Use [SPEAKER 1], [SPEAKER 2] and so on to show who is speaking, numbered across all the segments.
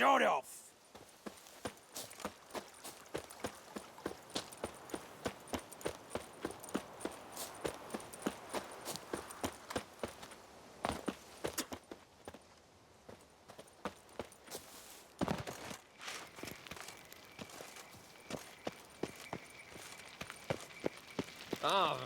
[SPEAKER 1] Shut off!
[SPEAKER 2] Ah.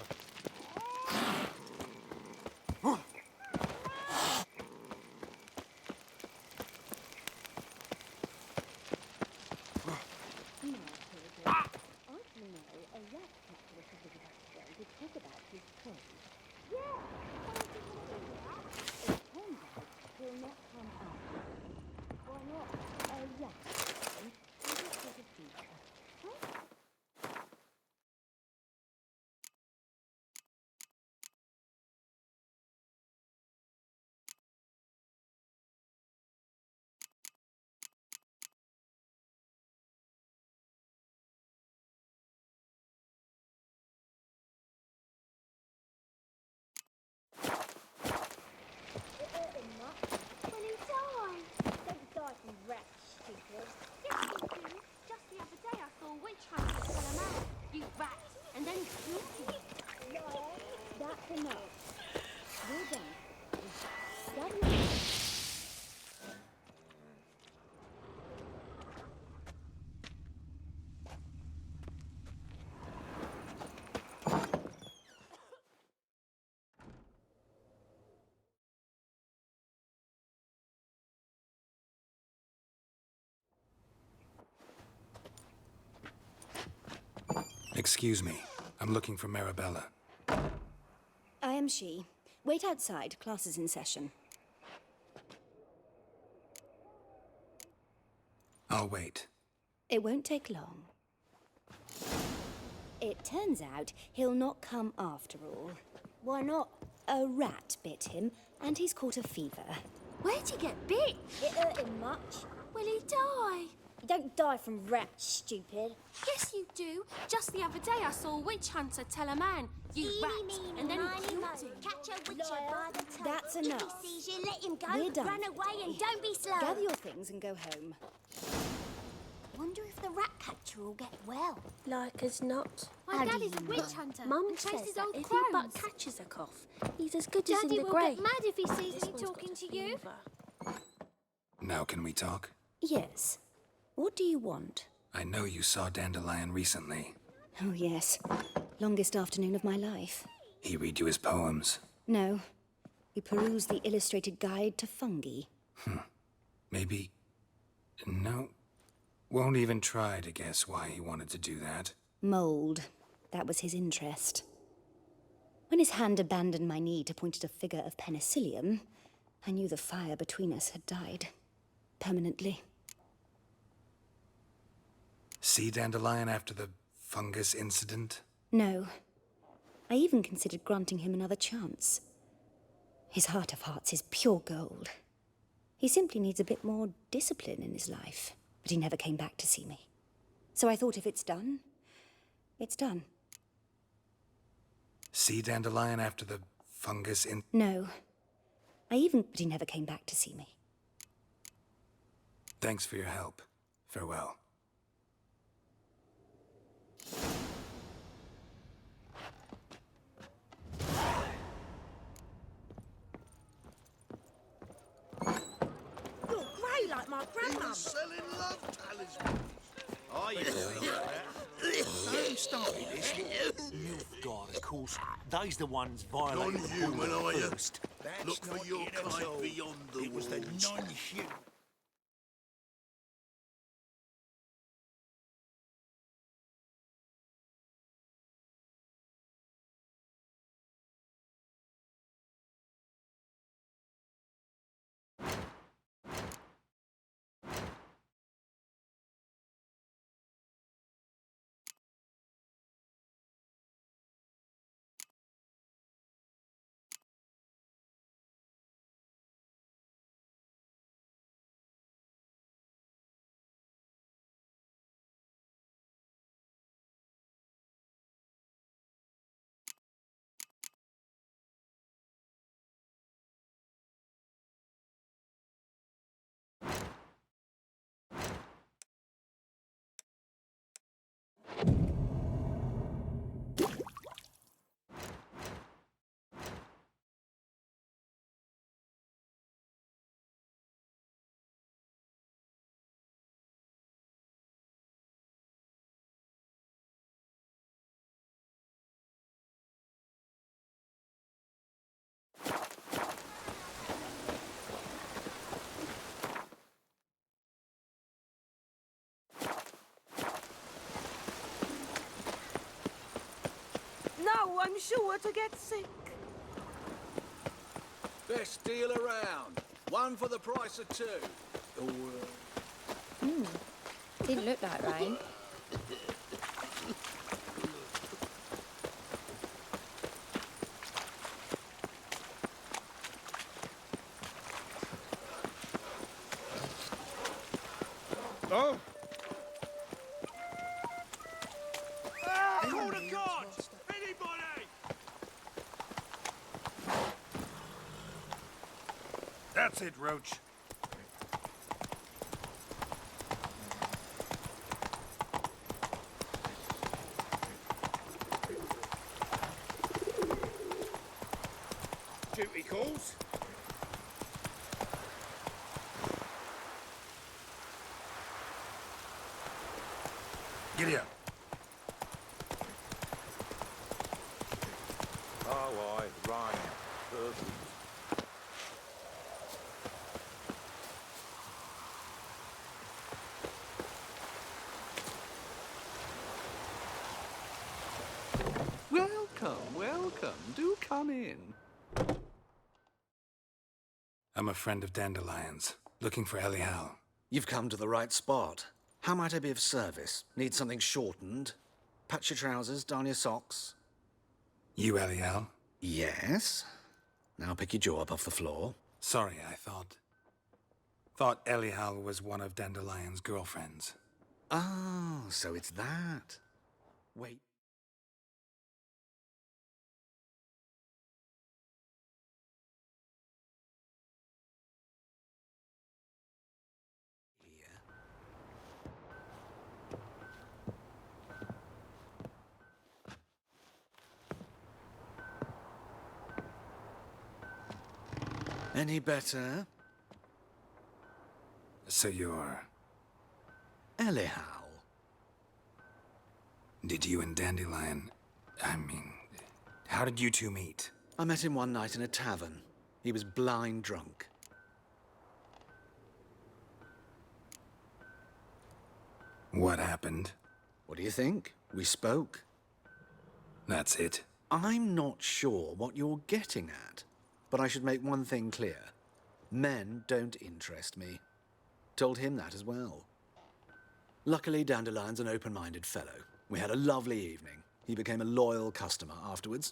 [SPEAKER 3] Excuse me. I'm looking for Marabella.
[SPEAKER 4] I am she. Wait outside. Class is in session.
[SPEAKER 3] I'll wait.
[SPEAKER 4] It won't take long. It turns out he'll not come after all. Why not? A rat bit him, and he's caught a fever.
[SPEAKER 5] Where'd he get bit?
[SPEAKER 4] It hurt him much.
[SPEAKER 5] Will he die?
[SPEAKER 4] You don't die from rats, stupid.
[SPEAKER 5] Yes, you do. Just the other day I saw a witch hunter tell a man, "You rat," and then he killed him.
[SPEAKER 6] Catch a witcher by the tail.
[SPEAKER 4] That's enough.
[SPEAKER 6] If he sees you, let him go.
[SPEAKER 4] We're done
[SPEAKER 6] Run
[SPEAKER 4] for
[SPEAKER 6] away
[SPEAKER 4] today.
[SPEAKER 6] and don't be slow.
[SPEAKER 4] Gather your things and go home.
[SPEAKER 6] Wonder if the rat catcher will get well.
[SPEAKER 7] Like as not.
[SPEAKER 5] My daddy's a witch hunter
[SPEAKER 7] Mum
[SPEAKER 5] and
[SPEAKER 7] says
[SPEAKER 5] chases
[SPEAKER 7] that
[SPEAKER 5] old
[SPEAKER 7] if he but
[SPEAKER 5] crones.
[SPEAKER 7] catches a cough, he's as good as in
[SPEAKER 5] Daddy
[SPEAKER 7] the
[SPEAKER 5] will
[SPEAKER 7] grave.
[SPEAKER 5] get mad if he sees
[SPEAKER 7] This
[SPEAKER 5] me
[SPEAKER 7] one's
[SPEAKER 5] talking
[SPEAKER 7] got
[SPEAKER 5] to
[SPEAKER 7] a
[SPEAKER 5] you.
[SPEAKER 7] fever.
[SPEAKER 3] Now can we talk?
[SPEAKER 4] Yes. What do you want?
[SPEAKER 3] I know you saw Dandelion recently.
[SPEAKER 4] Oh, yes. Longest afternoon of my life.
[SPEAKER 3] He read you his poems.
[SPEAKER 4] No. We perused the illustrated guide to fungi.
[SPEAKER 3] Maybe... No. Won't even try to guess why he wanted to do that.
[SPEAKER 4] Mold. That was his interest. When his hand abandoned my knee to point at a figure of penicillium, I knew the fire between us had died. Permanently.
[SPEAKER 3] See Dandelion after the fungus incident?
[SPEAKER 4] No. I even considered granting him another chance. His heart of hearts is pure gold. He simply needs a bit more discipline in his life. But he never came back to see me. So I thought if it's done, it's done.
[SPEAKER 3] See Dandelion after the fungus in...
[SPEAKER 4] No. But he never came back to see me.
[SPEAKER 3] Thanks for your help. Farewell.
[SPEAKER 6] You're grey like my grandmum.
[SPEAKER 1] Selling love talismans. Are you? Who started this?
[SPEAKER 8] God, of course. They's the ones violating the
[SPEAKER 1] Non-human,
[SPEAKER 8] rule
[SPEAKER 1] are you?
[SPEAKER 8] first.
[SPEAKER 1] Look for your kind beyond the
[SPEAKER 8] It was the
[SPEAKER 1] walls.
[SPEAKER 8] non-human.
[SPEAKER 2] I'm sure to get sick.
[SPEAKER 1] Best deal around. One for the price of two. Or,
[SPEAKER 4] Didn't look like rain.
[SPEAKER 1] Oh!
[SPEAKER 8] Call the guards! Anybody!
[SPEAKER 3] That's it, Roach.
[SPEAKER 1] Duty calls.
[SPEAKER 3] Giddy up.
[SPEAKER 9] Oh, aye, right. Perfect.
[SPEAKER 10] Welcome, welcome. Do come in.
[SPEAKER 3] I'm a friend of Dandelion's, looking for Elial.
[SPEAKER 11] You've come to the right spot. How might I be of service? Need something shortened? Patch your trousers, darn your socks?
[SPEAKER 3] You Elial?
[SPEAKER 11] Yes. Now pick your jaw up off the floor.
[SPEAKER 3] Sorry, I thought Elial was one of Dandelion's girlfriends.
[SPEAKER 11] Oh, so it's that. Wait. Any better?
[SPEAKER 3] So you're...
[SPEAKER 11] Elial.
[SPEAKER 3] Did you and Dandelion... how did you two meet?
[SPEAKER 11] I met him one night in a tavern. He was blind drunk.
[SPEAKER 3] What happened?
[SPEAKER 11] What do you think? We spoke.
[SPEAKER 3] That's it.
[SPEAKER 11] I'm not sure what you're getting at, but I should make one thing clear. Men don't interest me. Told him that as well. Luckily, Dandelion's an open-minded fellow. We had a lovely evening. He became a loyal customer afterwards.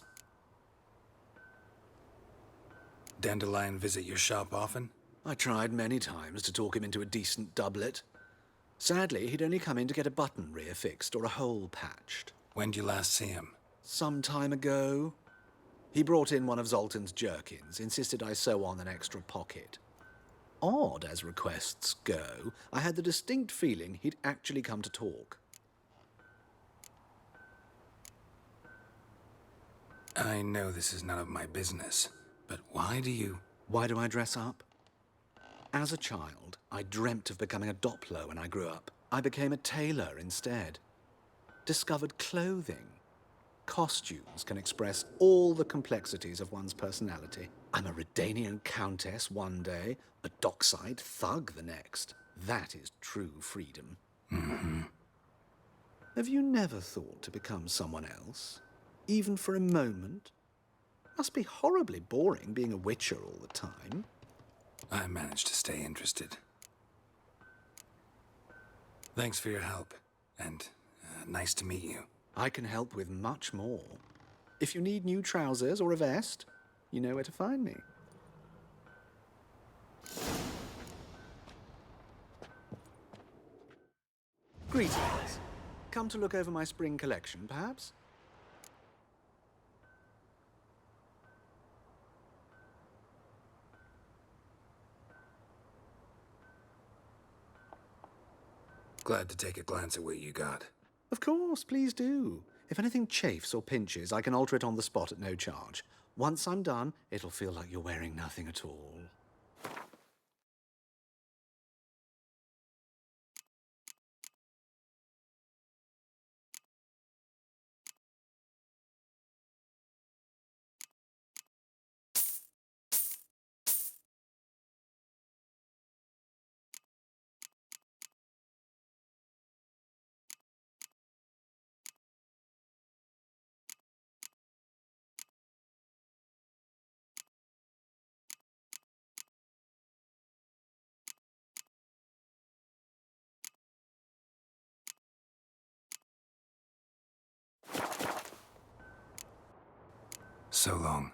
[SPEAKER 3] Dandelion visit your shop often?
[SPEAKER 11] I tried many times to talk him into a decent doublet. Sadly, he'd only come in to get a button rear fixed or a hole patched.
[SPEAKER 3] When'd you last see him?
[SPEAKER 11] Some time ago. He brought in one of Zoltan's jerkins, insisted I sew on an extra pocket. Odd as requests go, I had the distinct feeling he'd actually come to talk.
[SPEAKER 3] I know this is none of my business, but why do you...
[SPEAKER 11] Why do I dress up? As a child, I dreamt of becoming a Doppler when I grew up. I became a tailor instead. Discovered clothing. Costumes can express all the complexities of one's personality. I'm a Redanian countess one day, a dockside thug the next. That is true freedom.
[SPEAKER 3] Mm-hmm.
[SPEAKER 11] Have you never thought to become someone else? Even for a moment? Must be horribly boring being a witcher all the time.
[SPEAKER 3] I managed to stay interested. Thanks for your help, and nice to meet you.
[SPEAKER 11] I can help with much more. If you need new trousers or a vest, you know where to find me. Greetings. Come to look over my spring collection, perhaps?
[SPEAKER 3] Glad to take a glance at what you got.
[SPEAKER 11] Of course, please do. If anything chafes or pinches, I can alter it on the spot at no charge. Once I'm done, it'll feel like you're wearing nothing at all.
[SPEAKER 3] So long.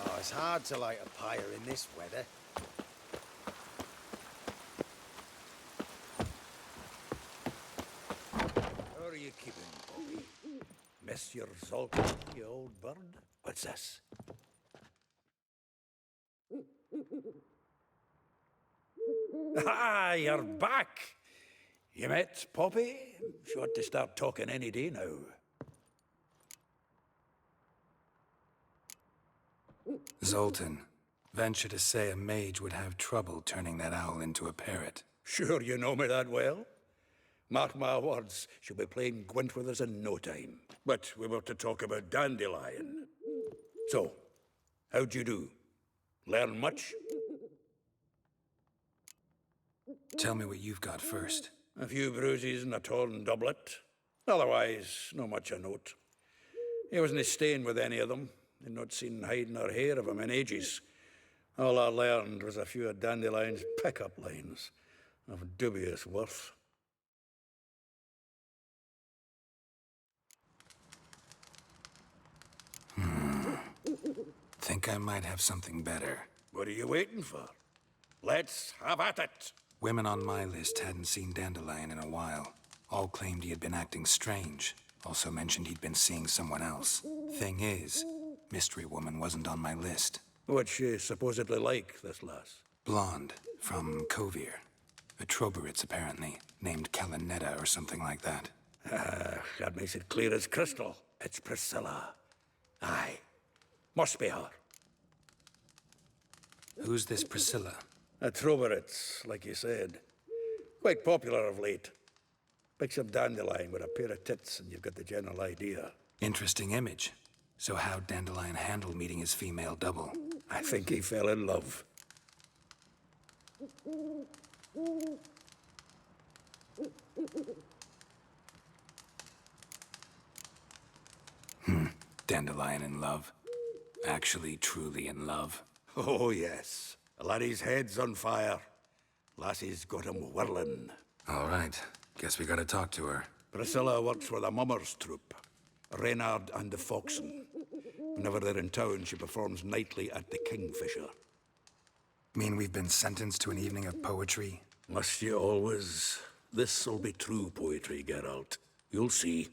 [SPEAKER 1] Oh, it's hard to light a pyre in this weather. How are you keeping, Bobby? Miss your Zoltan, you old bird? What's this? Ah, you're back! You met Poppy? She ought to start talking any day now.
[SPEAKER 3] Zoltan. Venture to say a mage would have trouble turning that owl into a parrot.
[SPEAKER 1] Sure you know me that well? Mark my words, she'll be playing Gwent with us in no time. But we were to talk about Dandelion. So, how'd you do? Learn much?
[SPEAKER 3] Tell me what you've got first.
[SPEAKER 1] A few bruises and a torn doublet. Otherwise, no much a note. He wasn't staying with any of them. I'd not seen hide nor hair of him in ages. All I learned was a few of Dandelion's pickup lines of dubious worth.
[SPEAKER 3] Think I might have something better.
[SPEAKER 1] What are you waiting for? Let's have at it!
[SPEAKER 3] Women on my list hadn't seen Dandelion in a while. All claimed he had been acting strange. Also mentioned he'd been seeing someone else. Thing is, Mystery Woman wasn't on my list.
[SPEAKER 1] What's she supposedly like, this lass?
[SPEAKER 3] Blonde, from Kovir. A Troberitz, apparently, named Kalinetta or something like that.
[SPEAKER 1] That makes it clear as crystal. It's Priscilla. Aye. Must be her.
[SPEAKER 3] Who's this Priscilla?
[SPEAKER 1] A Troberitz, like you said. Quite popular of late. Picks up Dandelion with a pair of tits and you've got the general idea.
[SPEAKER 3] Interesting image. So how'd Dandelion handle meeting his female double?
[SPEAKER 1] I think he fell in love.
[SPEAKER 3] Dandelion in love. Actually, truly in love.
[SPEAKER 1] Oh, yes. The laddie's head's on fire. Lassie's got him whirling.
[SPEAKER 3] All right. Guess we gotta talk to her.
[SPEAKER 1] Priscilla works for the Mummers troupe. Reynard and the Foxen. Whenever they're in town, she performs nightly at the Kingfisher.
[SPEAKER 3] Mean we've been sentenced to an evening of poetry?
[SPEAKER 1] Must you always? This'll be true poetry, Geralt. You'll see.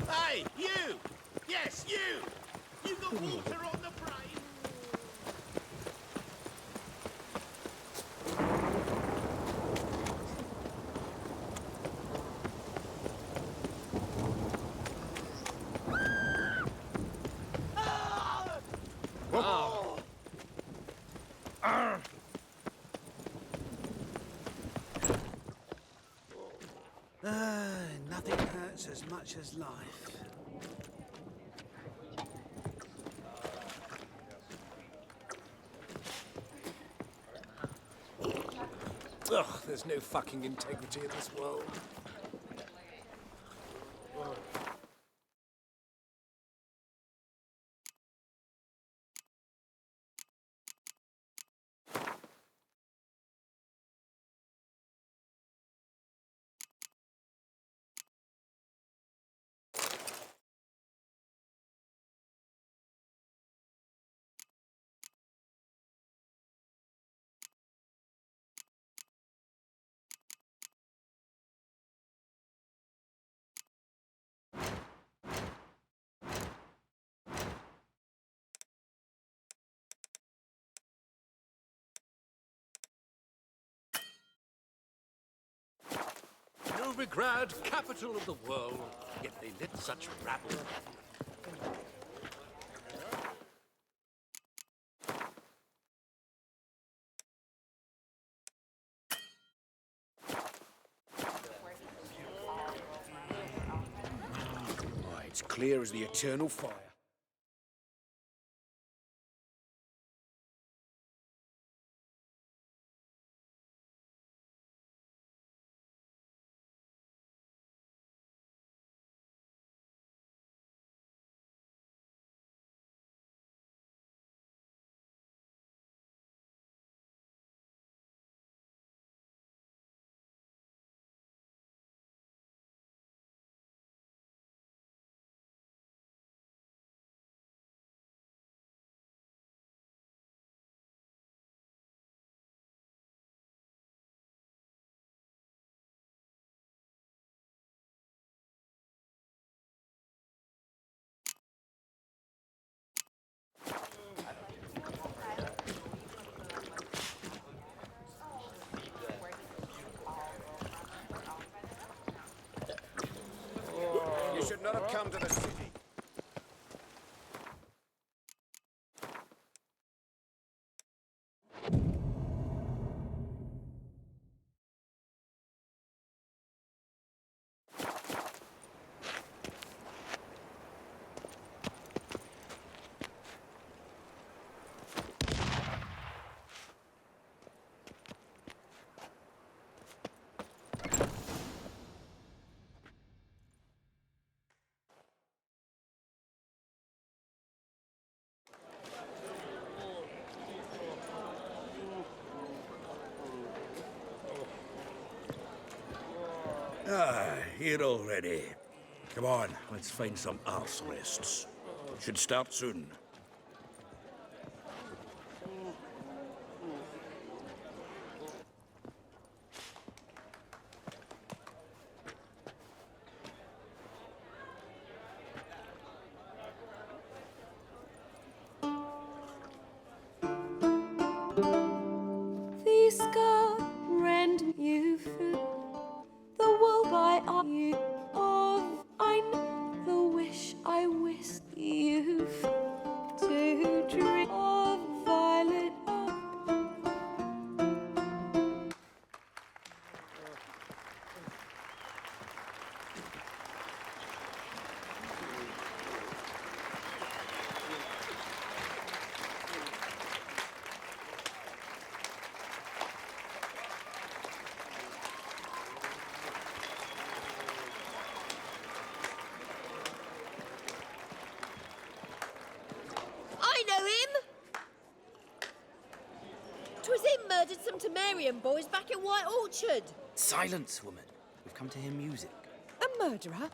[SPEAKER 8] Hey, you! Yes, you! You got water on the brain?
[SPEAKER 2] Nothing hurts as much as life.
[SPEAKER 10] Ugh, there's no fucking integrity in this world. Novigrad, capital of the world, yet they lit such rabble.
[SPEAKER 2] It's clear as the eternal fire. You should not have come to the city.
[SPEAKER 1] Here already. Come on, let's find some arse rests. Should start soon.
[SPEAKER 12] The sky rend you through the world by you of I know the wish I wished you to dream of violet
[SPEAKER 13] I know him! 'Twas him murdered some Temerian boys back in White Orchard.
[SPEAKER 14] Silence, woman. We've come to hear music.
[SPEAKER 12] A murderer?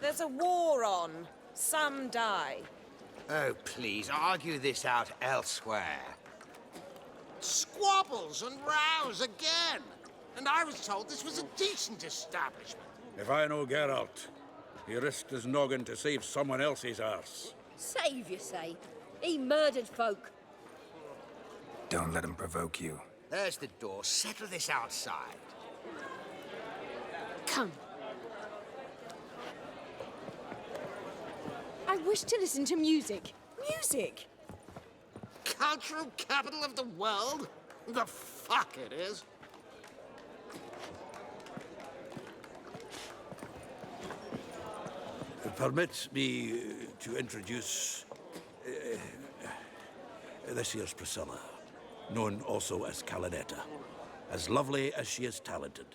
[SPEAKER 12] There's a war on. Some die.
[SPEAKER 2] Oh, please, argue this out elsewhere.
[SPEAKER 8] Squabbles and rows again. And I was told this was a decent establishment.
[SPEAKER 1] If I know Geralt, he risked his noggin to save someone else's arse.
[SPEAKER 13] Save, you say? He murdered folk.
[SPEAKER 3] Don't let him provoke you.
[SPEAKER 2] There's the door. Settle this outside.
[SPEAKER 12] Come. I wish to listen to music. Music!
[SPEAKER 8] Cultural capital of the world? The fuck it is.
[SPEAKER 1] Permit me to introduce this here's Priscilla, known also as Calinetta, as lovely as she is talented.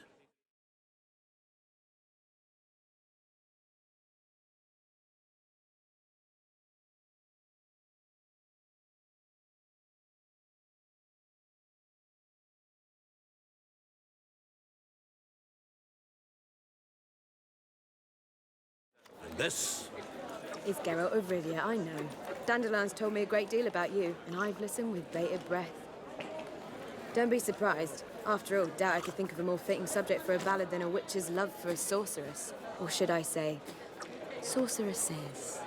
[SPEAKER 1] And this
[SPEAKER 12] Is Geralt of Rivia, I know. Dandelion's told me a great deal about you, and I've listened with bated breath. Don't be surprised. After all, doubt I could think of a more fitting subject for a ballad than a witch's love for a sorceress. Or should I say, sorceresses.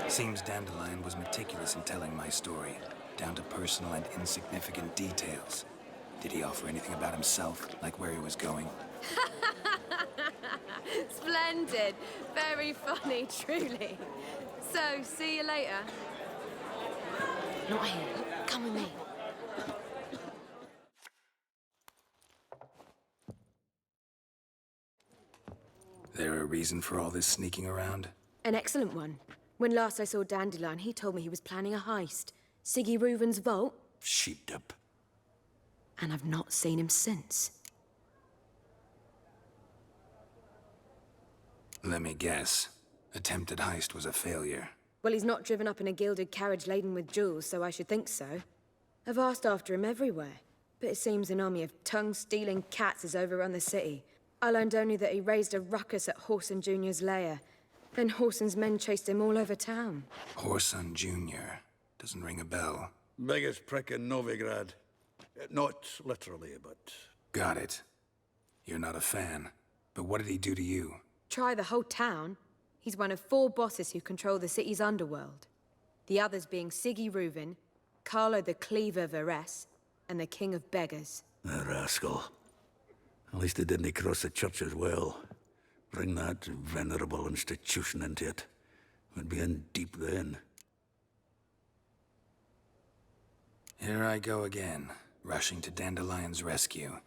[SPEAKER 3] Seems Dandelion was meticulous in telling my story. down to personal and insignificant details. Did he offer anything about himself, like where he was going?
[SPEAKER 12] Splendid. Very funny, truly. So, see you later.
[SPEAKER 7] Not here. Come with me.
[SPEAKER 3] There a reason for all this sneaking around?
[SPEAKER 12] An excellent one. When last I saw Dandelion, he told me he was planning a heist. Siggy Reuven's vault.
[SPEAKER 1] Sheep-dip.
[SPEAKER 12] And I've not seen him since.
[SPEAKER 3] Let me guess. Attempted heist was a failure.
[SPEAKER 12] Well, he's not driven up in a gilded carriage laden with jewels, so I should think so. I've asked after him everywhere, but it seems an army of tongue-stealing cats has overrun the city. I learned only that he raised a ruckus at Whoreson Jr.'s lair. Then Whoreson's men chased him all over town.
[SPEAKER 3] Whoreson Jr. Doesn't ring a bell.
[SPEAKER 1] Biggest prick in Novigrad. Not literally, but...
[SPEAKER 3] Got it. You're not a fan. But what did he do to you?
[SPEAKER 12] Try the whole town. He's one of 4 bosses who control the city's underworld. The others being Siggy Reuven, Carlo the Cleaver Varese, and the King of Beggars.
[SPEAKER 1] A rascal. At least he didn't cross the church as well. Bring that venerable institution into it. We'd be in deep then.
[SPEAKER 3] Here I go again, rushing to Dandelion's rescue.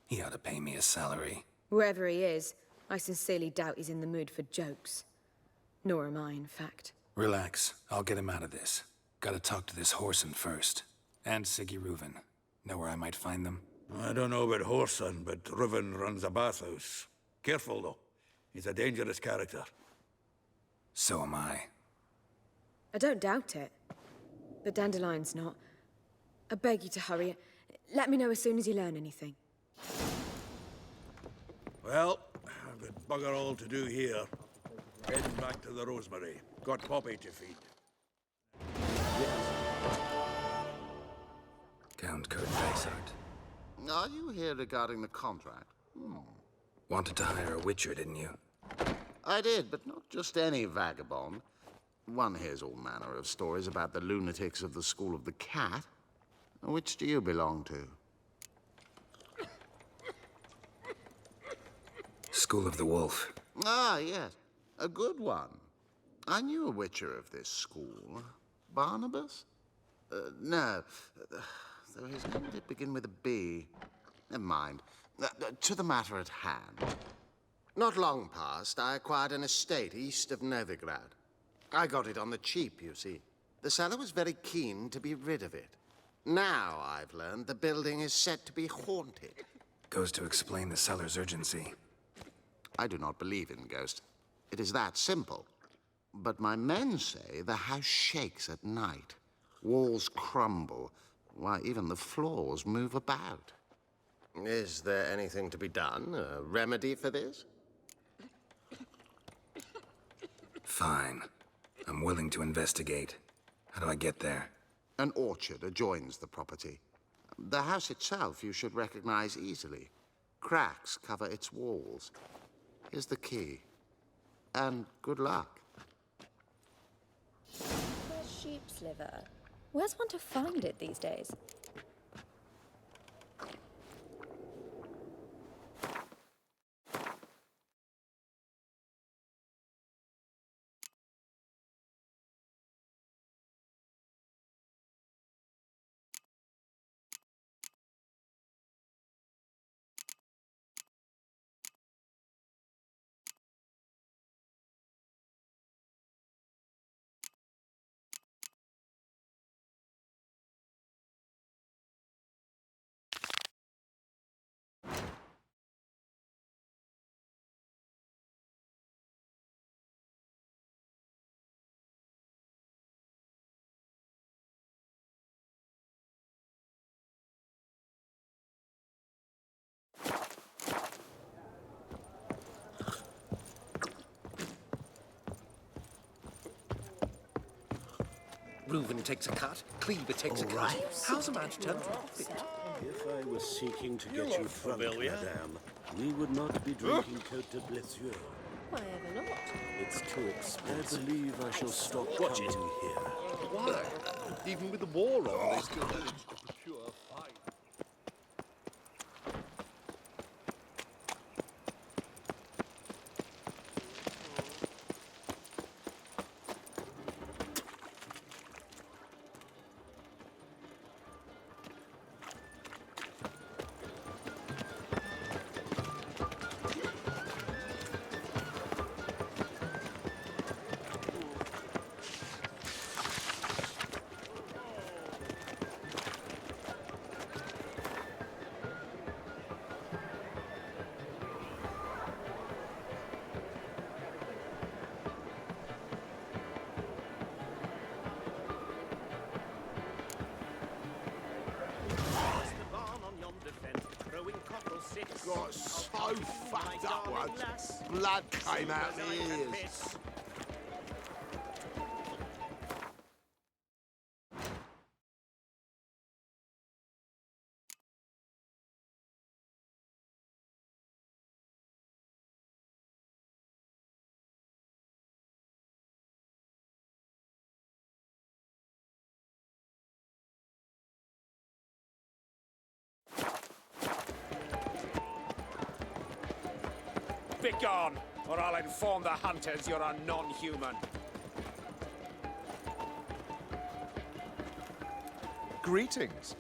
[SPEAKER 3] He ought to pay me a salary.
[SPEAKER 12] Wherever he is, I sincerely doubt he's in the mood for jokes. Nor am I, in fact.
[SPEAKER 3] Relax. I'll get him out of this. Gotta talk to this Whoreson first. And Siggy Reuven. Know where I might find them?
[SPEAKER 1] I don't know about Whoreson, but Reuven runs a bathhouse. Careful, though. He's a dangerous character.
[SPEAKER 3] So am I.
[SPEAKER 12] I don't doubt it. But Dandelion's not. I beg you to hurry. Let me know as soon as you learn anything.
[SPEAKER 1] Well, I've got bugger all to do here. Heading back to the Rosemary. Got Poppy to feed.
[SPEAKER 3] Count Kurt Weissart.
[SPEAKER 8] Are you here regarding the contract?
[SPEAKER 3] Wanted to hire a witcher, didn't you?
[SPEAKER 8] I did, but not just any vagabond. One hears all manner of stories about the lunatics of the School of the Cat. Which do you belong to?
[SPEAKER 3] School of the Wolf.
[SPEAKER 8] Ah, yes. A good one. I knew a witcher of this school. Barnabas? No. Though his name did begin with a B. Never mind. To the matter at hand. Not long past, I acquired an estate east of Novigrad. I got it on the cheap, you see. The seller was very keen to be rid of it. Now, I've learned, the building is said to be haunted.
[SPEAKER 3] Goes to explain the seller's urgency.
[SPEAKER 8] I do not believe in ghosts. It is that simple. But my men say the house shakes at night. Walls crumble. Why, even the floors move about. Is there anything to be done? A remedy for this?
[SPEAKER 3] Fine. I'm willing to investigate. How do I get there?
[SPEAKER 8] An orchard adjoins the property. The house itself you should recognize easily. Cracks cover its walls. Here's the key. And good luck.
[SPEAKER 7] Where's sheep's liver? Where's one to find it these days?
[SPEAKER 10] Reuven takes a cut, Cleaver takes a cut. How's a man to turn profit?
[SPEAKER 15] If I was seeking to get you drunk, madame, we would not be drinking Côte de Blessure.
[SPEAKER 13] I ever not?
[SPEAKER 15] It's too expensive. I believe I shall stop coming here.
[SPEAKER 16] Why? Even with the war on, they still manage to procure fine. Got so fucked up once, blood came out my ears.
[SPEAKER 10] Begone, or I'll inform the hunters you're a non-human.
[SPEAKER 16] Greetings.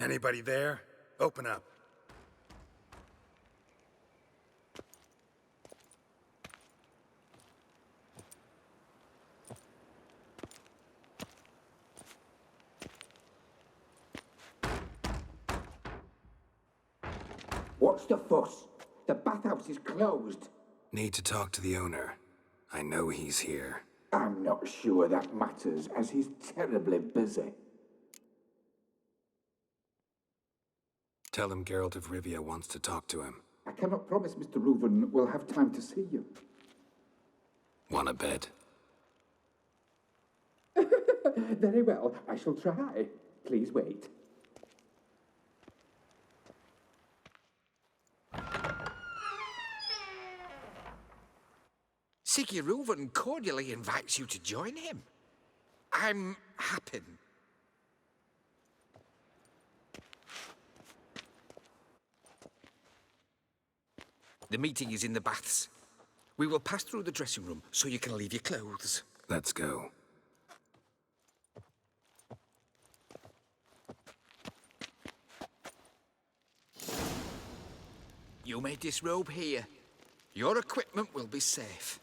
[SPEAKER 3] Anybody there? Open up.
[SPEAKER 17] What's the fuss? The bathhouse is closed.
[SPEAKER 3] Need to talk to the owner. I know he's here.
[SPEAKER 17] I'm not sure that matters, as he's terribly busy.
[SPEAKER 3] Tell him Geralt of Rivia wants to talk to him.
[SPEAKER 17] I cannot promise Mr. Reuven will have time to see you.
[SPEAKER 3] Want a bed?
[SPEAKER 17] Very well, I shall try. Please wait.
[SPEAKER 10] Siggy Reuven cordially invites you to join him. I'm happy. The meeting is in the baths. We will pass through the dressing room so you can leave your clothes.
[SPEAKER 3] Let's go.
[SPEAKER 10] You may disrobe here. Your equipment will be safe.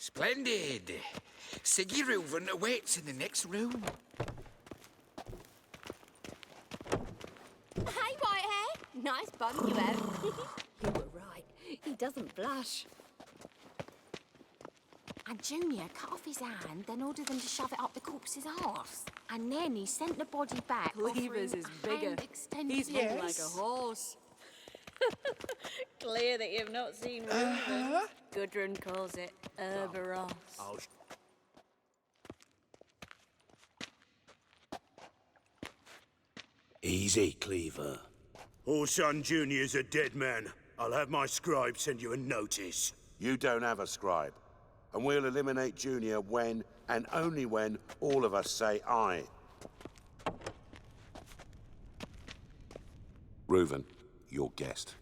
[SPEAKER 10] Splendid. Siggy Reuven awaits in the next room.
[SPEAKER 13] Hey, Whitehair. Nice bun you have.
[SPEAKER 7] You were right. He doesn't blush.
[SPEAKER 5] And Junior cut off his hand, then ordered them to shove it up the corpse's arse. And then he sent the body back.
[SPEAKER 12] Cleaver's is bigger. He's more like a horse.
[SPEAKER 7] Clear that you've not seen Reuven. Gudrun calls it Herberos.
[SPEAKER 15] Easy, Cleaver.
[SPEAKER 18] Orson Jr.'s a dead man. I'll have my scribe send you a notice.
[SPEAKER 16] You don't have a scribe. And we'll eliminate Junior when, and only when, all of us say aye. Reuven, your guest.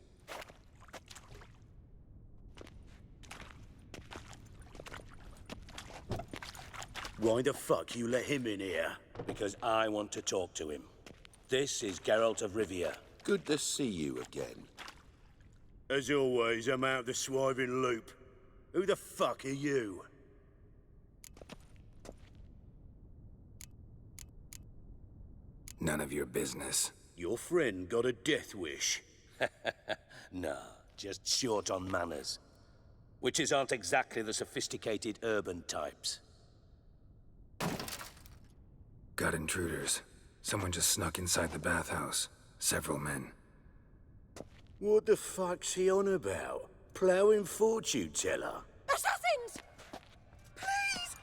[SPEAKER 18] Why the fuck you let him in here?
[SPEAKER 15] Because I want to talk to him. This is Geralt of Rivia.
[SPEAKER 16] Good to see you again.
[SPEAKER 18] As always, I'm out of the swiving loop. Who the fuck are you?
[SPEAKER 3] None of your business.
[SPEAKER 18] Your friend got a death wish.
[SPEAKER 15] No, just short on manners. Witches aren't exactly the sophisticated urban types.
[SPEAKER 3] Got intruders. Someone just snuck inside the bathhouse. Several men.
[SPEAKER 18] What the fuck's he on about? Ploughing fortune teller?
[SPEAKER 13] Assassins! Please,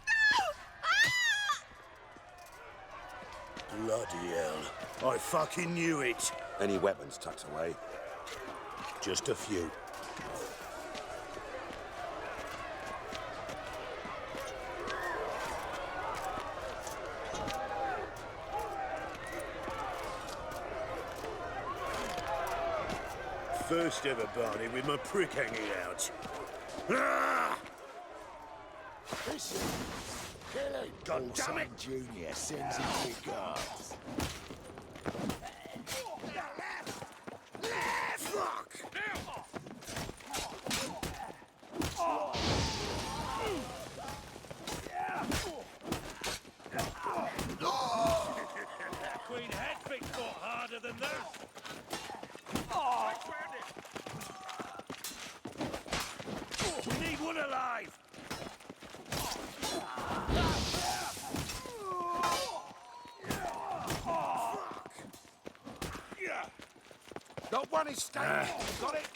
[SPEAKER 13] no!
[SPEAKER 18] Bloody hell. I fucking knew it.
[SPEAKER 16] Any weapons tucked away?
[SPEAKER 18] Just a few. First ever Barney with my prick hanging out. Ah!
[SPEAKER 16] Listen,
[SPEAKER 18] God damn it!
[SPEAKER 16] Junior sends his regards.
[SPEAKER 18] Fuck!
[SPEAKER 19] Queen Hedvig fought harder than that. We need one alive.
[SPEAKER 16] Got one escape. Got it.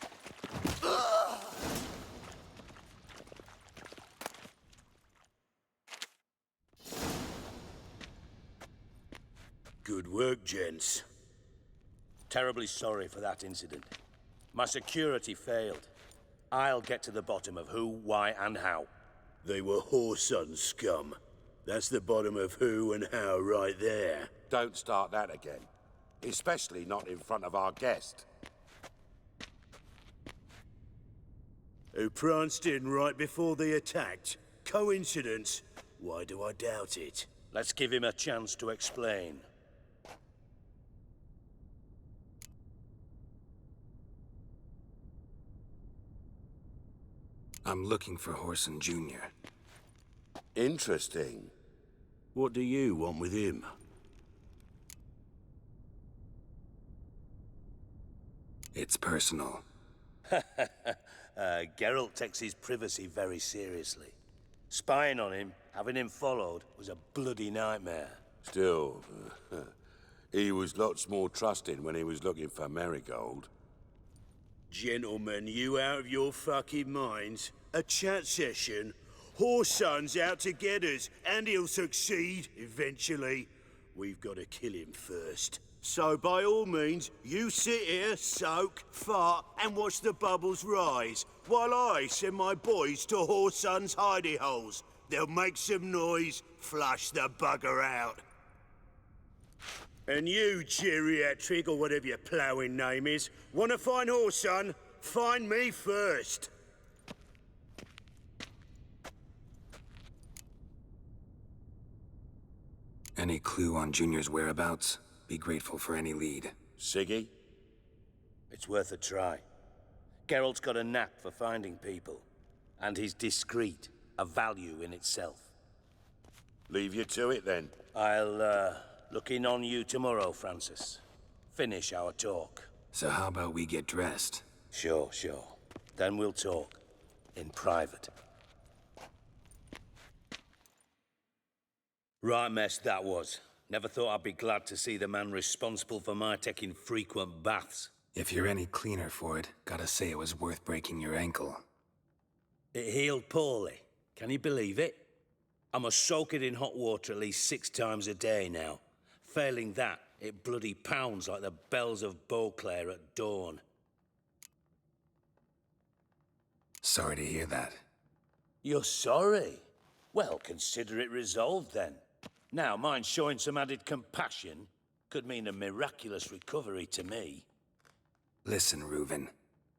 [SPEAKER 18] Good work, gents.
[SPEAKER 15] Terribly sorry for that incident. My security failed. I'll get to the bottom of who, why, and how.
[SPEAKER 18] They were whoreson scum. That's the bottom of who and how right there.
[SPEAKER 16] Don't start that again. Especially not in front of our guest.
[SPEAKER 18] Who pranced in right before they attacked. Coincidence? Why do I doubt it?
[SPEAKER 15] Let's give him a chance to explain.
[SPEAKER 3] I'm looking for Whoreson Jr.
[SPEAKER 16] Interesting.
[SPEAKER 18] What do you want with him?
[SPEAKER 3] It's personal.
[SPEAKER 15] Geralt takes his privacy very seriously. Spying on him, having him followed, was a bloody nightmare.
[SPEAKER 16] Still, he was lots more trusting when he was looking for Marigold.
[SPEAKER 18] Gentlemen, you out of your fucking minds? A chat session? Whoreson's out to get us, and he'll succeed, eventually. We've got to kill him first. So by all means, you sit here, soak, fart, and watch the bubbles rise, while I send my boys to Whoreson's hidey holes. They'll make some noise, flush the bugger out. And you, geriatric, or whatever your ploughing name is, want to find Whoreson? Find me first.
[SPEAKER 3] Any clue on Junior's whereabouts? Be grateful for any lead.
[SPEAKER 16] Siggy?
[SPEAKER 15] It's worth a try. Geralt's got a knack for finding people. And he's discreet, a value in itself.
[SPEAKER 16] Leave you to it, then.
[SPEAKER 15] I'll, look in on you tomorrow, Francis. Finish our talk.
[SPEAKER 3] So how about we get dressed?
[SPEAKER 15] Sure. Then we'll talk. In private. Right mess that was. Never thought I'd be glad to see the man responsible for my taking frequent baths.
[SPEAKER 3] If you're any cleaner for it, gotta say it was worth breaking your ankle.
[SPEAKER 15] It healed poorly. Can you believe it? I must soak it in hot water at least 6 times a day now. Failing that, It bloody pounds like the bells of Beauclair at dawn.
[SPEAKER 3] Sorry to hear that.
[SPEAKER 15] You're sorry? Well, consider it resolved then. Now, mind showing some added compassion could mean a miraculous recovery to me.
[SPEAKER 3] Listen, Reuven.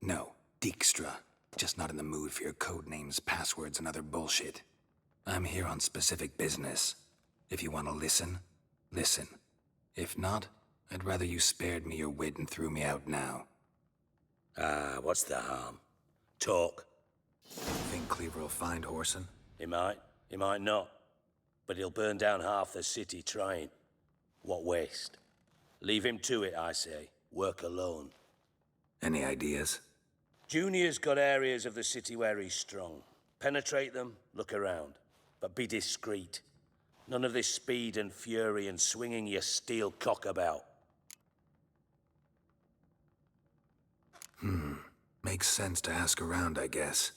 [SPEAKER 3] No, Dijkstra. Just not in the mood for your code names, passwords, and other bullshit. I'm here on specific business. If you want to listen, listen. If not, I'd rather you spared me your wit and threw me out now.
[SPEAKER 15] Ah, what's the harm? Talk.
[SPEAKER 3] Think Cleaver will find Whoreson?
[SPEAKER 15] He might not. But he'll burn down half the city trying. What waste? Leave him to it, I say. Work alone.
[SPEAKER 3] Any ideas?
[SPEAKER 15] Junior's got areas of the city where he's strong. Penetrate them, look around. But be discreet. None of this speed and fury and swinging your steel cock about.
[SPEAKER 3] Makes sense to ask around, I guess.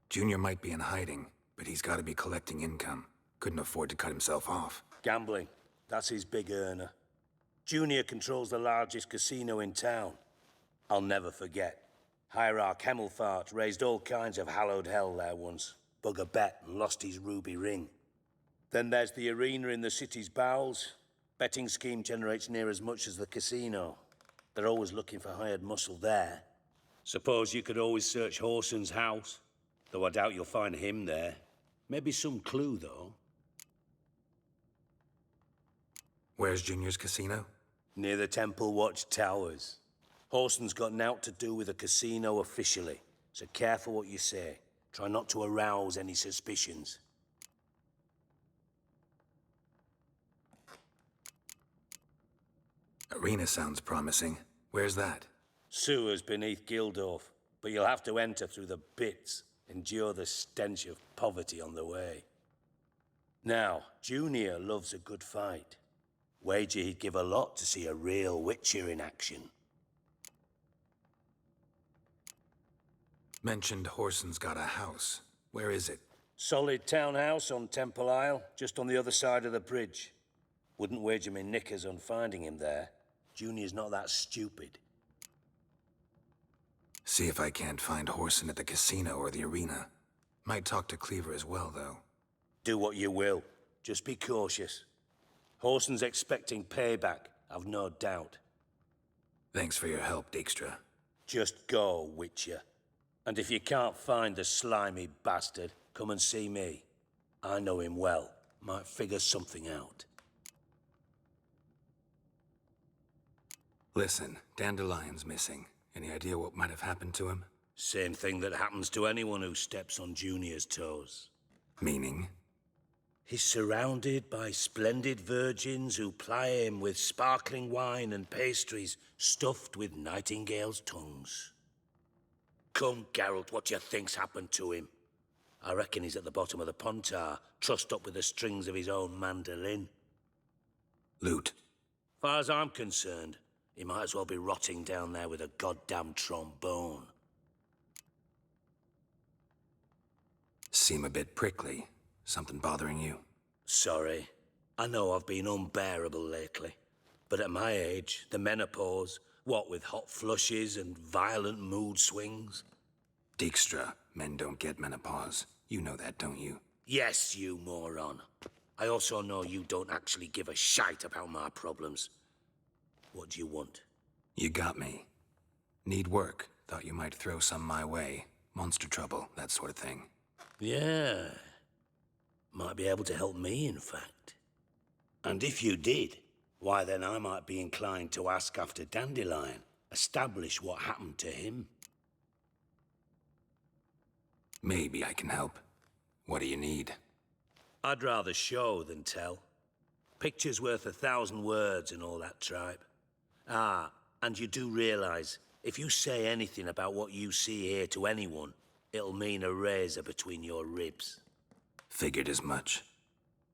[SPEAKER 3] Junior might be in hiding, but he's got to be collecting income. Couldn't afford to cut himself off.
[SPEAKER 15] Gambling. That's his big earner. Junior controls the largest casino in town. I'll never forget. Hierarch Hemmelfart raised all kinds of hallowed hell there once. Bug a bet and lost his ruby ring. Then there's the arena in the city's bowels. Betting scheme generates near as much as the casino. They're always looking for hired muscle there. Suppose you could always search Whoreson's house. Though I doubt you'll find him there. Maybe some clue, though.
[SPEAKER 3] Where's Junior's casino?
[SPEAKER 15] Near the Temple Watch Towers. Whoreson's got naught to do with the casino officially, so careful what you say. Try not to arouse any suspicions.
[SPEAKER 3] Arena sounds promising. Where's that?
[SPEAKER 15] Sewers beneath Gildorf, but you'll have to enter through the bits, endure the stench of poverty on the way. Now, Junior loves a good fight. Wager he'd give a lot to see a real Witcher in action.
[SPEAKER 3] Mentioned Whoreson's got a house. Where is it?
[SPEAKER 15] Solid townhouse on Temple Isle, just on the other side of the bridge. Wouldn't wager me knickers on finding him there. Junior's not that stupid.
[SPEAKER 3] See if I can't find Whoreson at the casino or the arena. Might talk to Cleaver as well, though.
[SPEAKER 15] Do what you will. Just be cautious. Whoreson's expecting payback, I've no doubt.
[SPEAKER 3] Thanks for your help, Dijkstra.
[SPEAKER 15] Just go, Witcher. And if you can't find the slimy bastard, come and see me. I know him well. Might figure something out.
[SPEAKER 3] Listen, Dandelion's missing. Any idea what might have happened to him?
[SPEAKER 15] Same thing that happens to anyone who steps on Junior's toes.
[SPEAKER 3] Meaning?
[SPEAKER 15] He's surrounded by splendid virgins who ply him with sparkling wine and pastries stuffed with nightingales' tongues. Come, Geralt, what do you think's happened to him? I reckon he's at the bottom of the Pontar, trussed up with the strings of his own mandolin.
[SPEAKER 3] Loot.
[SPEAKER 15] Far as I'm concerned, he might as well be rotting down there with a goddamn trombone.
[SPEAKER 3] Seem a bit prickly. Something bothering you?
[SPEAKER 15] Sorry. I know I've been unbearable lately. But at my age, the menopause, what with hot flushes and violent mood swings?
[SPEAKER 3] Dijkstra, men don't get menopause. You know that, don't you?
[SPEAKER 15] Yes, you moron. I also know you don't actually give a shite about my problems. What do you want?
[SPEAKER 3] You got me. Need work. Thought you might throw some my way. Monster trouble, that sort of thing.
[SPEAKER 15] Yeah. Might be able to help me, in fact. And if you did, why then I might be inclined to ask after Dandelion, establish what happened to him.
[SPEAKER 3] Maybe I can help. What do you need?
[SPEAKER 15] I'd rather show than tell. Picture's worth 1,000 words and all that tripe. Ah, and you do realize, if you say anything about what you see here to anyone, it'll mean a razor between your ribs.
[SPEAKER 3] Figured as much.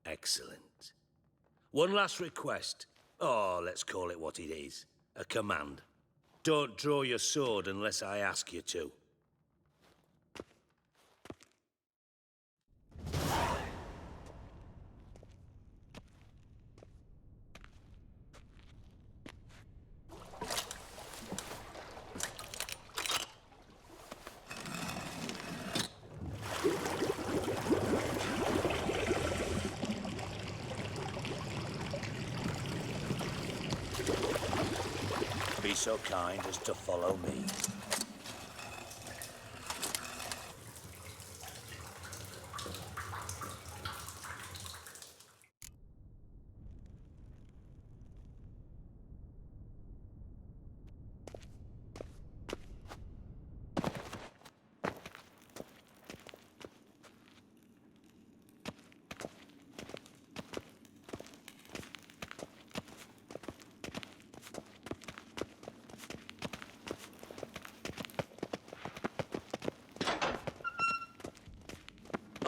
[SPEAKER 15] Excellent. One last request. Oh, let's call it what it is. A command. Don't draw your sword unless I ask you to. so kind as to follow me.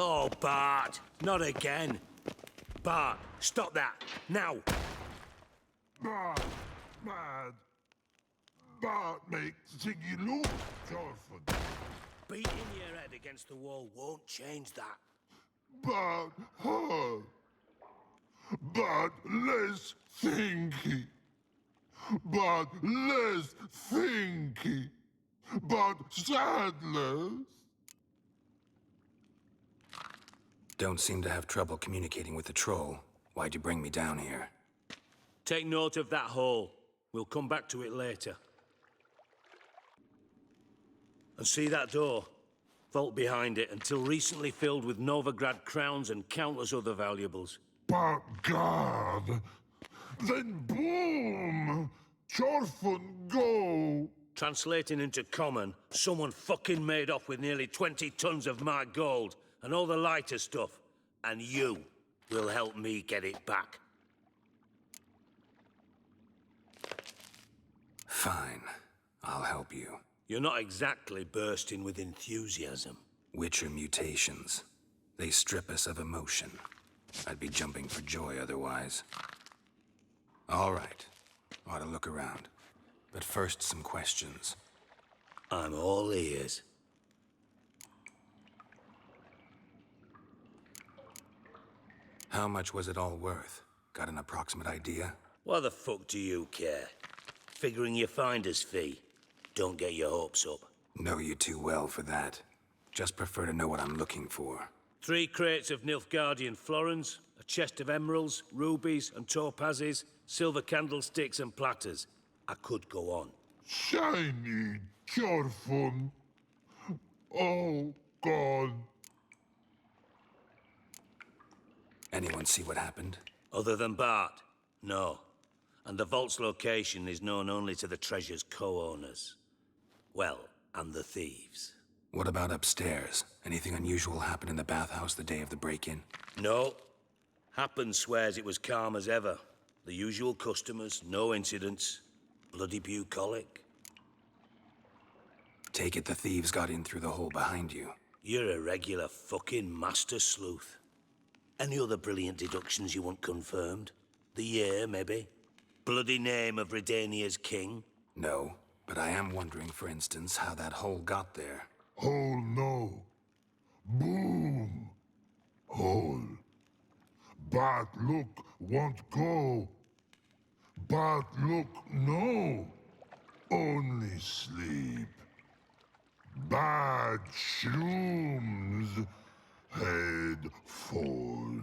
[SPEAKER 15] Oh, Bart, not again. Bart, stop that, now.
[SPEAKER 20] Bart, mad. Bart makes Ziggy look, Jorford.
[SPEAKER 15] Beating your head against the wall won't change that.
[SPEAKER 20] Bart, hard. Bart, less thinky. Bart, less thinky. Bart, sadless.
[SPEAKER 3] Don't seem to have trouble communicating with the troll. Why'd you bring me down here?
[SPEAKER 15] Take note of that hole. We'll come back to it later. And see that door? Vault behind it, until recently filled with Novigrad crowns and countless other valuables.
[SPEAKER 20] But God, then boom! Chorfun go!
[SPEAKER 15] Translating into common, someone fucking made off with nearly 20 tons of my gold and all the lighter stuff. And you will help me get it back.
[SPEAKER 3] Fine. I'll help you.
[SPEAKER 15] You're not exactly bursting with enthusiasm.
[SPEAKER 3] Witcher mutations. They strip us of emotion. I'd be jumping for joy otherwise. All right. Ought to look around. But first, some questions.
[SPEAKER 15] I'm all ears.
[SPEAKER 3] How much was it all worth? Got an approximate idea?
[SPEAKER 15] Why the fuck do you care? Figuring your finder's fee. Don't get your hopes up.
[SPEAKER 3] Know you too well for that. Just prefer to know what I'm looking for.
[SPEAKER 15] 3 crates of Nilfgaardian florins, a chest of emeralds, rubies and topazes, silver candlesticks and platters. I could go on.
[SPEAKER 20] Shiny Chorfun. Oh, God.
[SPEAKER 3] Anyone see what happened?
[SPEAKER 15] Other than Bart? No. And the vault's location is known only to the treasure's co-owners. Well, and the thieves.
[SPEAKER 3] What about upstairs? Anything unusual happen in the bathhouse the day of the break-in?
[SPEAKER 15] No. Happen swears it was calm as ever. The usual customers, no incidents. Bloody bucolic.
[SPEAKER 3] Take it the thieves got in through the hole behind you.
[SPEAKER 15] You're a regular fucking master sleuth. Any other brilliant deductions you want confirmed? The year, maybe? Bloody name of Redania's king?
[SPEAKER 3] No, but I am wondering, for instance, how that hole got there.
[SPEAKER 20] Hole no. Boom. Hole. Bad look won't go. Bad look no. Only sleep. Bad shrooms. Head falls.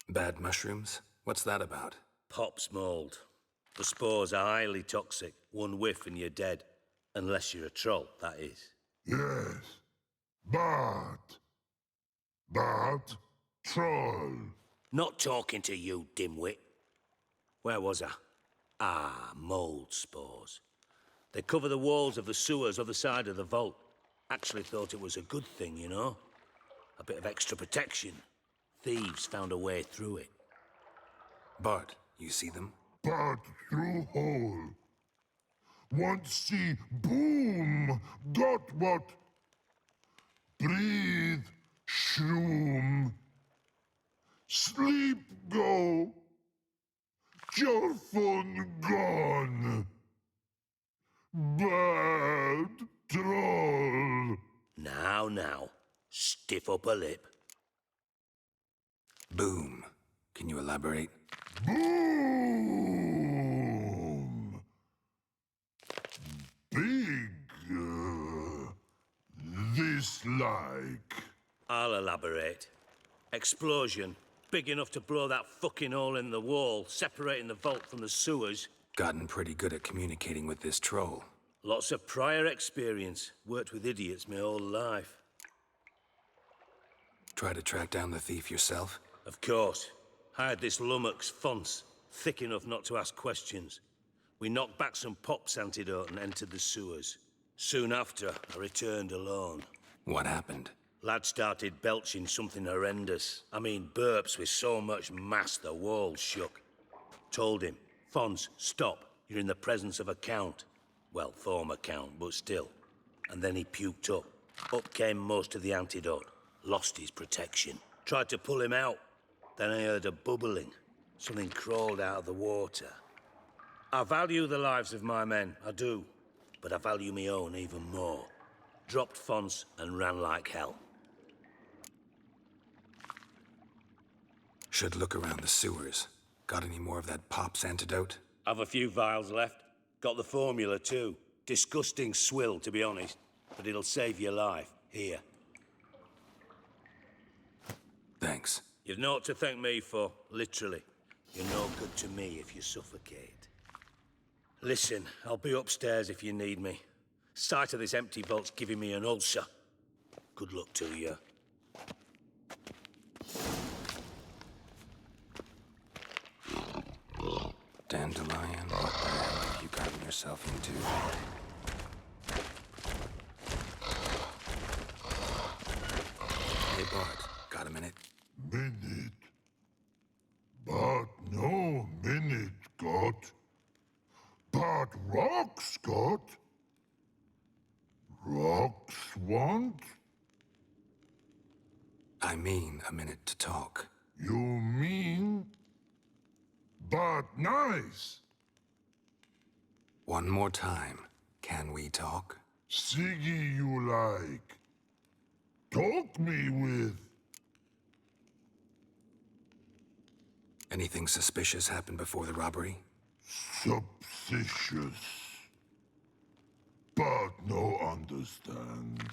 [SPEAKER 3] Bad mushrooms? What's that about?
[SPEAKER 15] Pop's mold. The spores are highly toxic. One whiff and you're dead. Unless you're a troll, that is.
[SPEAKER 20] Yes. But troll.
[SPEAKER 15] Not talking to you, dimwit. Where was I? Ah, mold spores. They cover the walls of the sewers other side of the vault. Actually thought it was a good thing, you know? A bit of extra protection. Thieves found a way through it.
[SPEAKER 3] Bart, you see them?
[SPEAKER 20] Bart through hole. Want see boom. Got what? Breathe. Shroom. Sleep go. Your phone gone. Bad troll.
[SPEAKER 15] Now. Stiff upper lip.
[SPEAKER 3] Boom. Can you elaborate?
[SPEAKER 20] Boom. Big. This like.
[SPEAKER 15] I'll elaborate. Explosion. Big enough to blow that fucking hole in the wall, separating the vault from the sewers.
[SPEAKER 3] Gotten pretty good at communicating with this troll.
[SPEAKER 15] Lots of prior experience. Worked with idiots my whole life.
[SPEAKER 3] Try to track down the thief yourself?
[SPEAKER 15] Of course. Hired this lummox, Fons, thick enough not to ask questions. We knocked back some Pop's antidote and entered the sewers. Soon after, I returned alone.
[SPEAKER 3] What happened?
[SPEAKER 15] Lad started belching something horrendous. I mean, burps with so much mass the walls shook. Told him, Fons, stop. You're in the presence of a count. Well, former count, but still. And then he puked up. Up came most of the antidote. Lost his protection. Tried to pull him out. Then I heard a bubbling. Something crawled out of the water. I value the lives of my men, I do. But I value my own even more. Dropped Fons and ran like hell.
[SPEAKER 3] Should look around the sewers. Got any more of that Pop's antidote?
[SPEAKER 15] I've a few vials left. Got the formula too. Disgusting swill, to be honest. But it'll save your life. Here.
[SPEAKER 3] Thanks.
[SPEAKER 15] You've naught to thank me for, literally. You're no good to me if you suffocate. Listen, I'll be upstairs if you need me. Sight of this empty vault's giving me an ulcer. Good luck to you.
[SPEAKER 3] Dandelion, what the hell have you gotten yourself into? Hey, Bart, got a minute?
[SPEAKER 20] Minute. But no minute, got. But rocks, got. Rocks want?
[SPEAKER 3] I mean a minute to talk.
[SPEAKER 20] You mean? But nice.
[SPEAKER 3] One more time. Can we talk?
[SPEAKER 20] Siggy you like. Talk me with.
[SPEAKER 3] Anything suspicious happened before the robbery?
[SPEAKER 20] Suspicious. But no understand.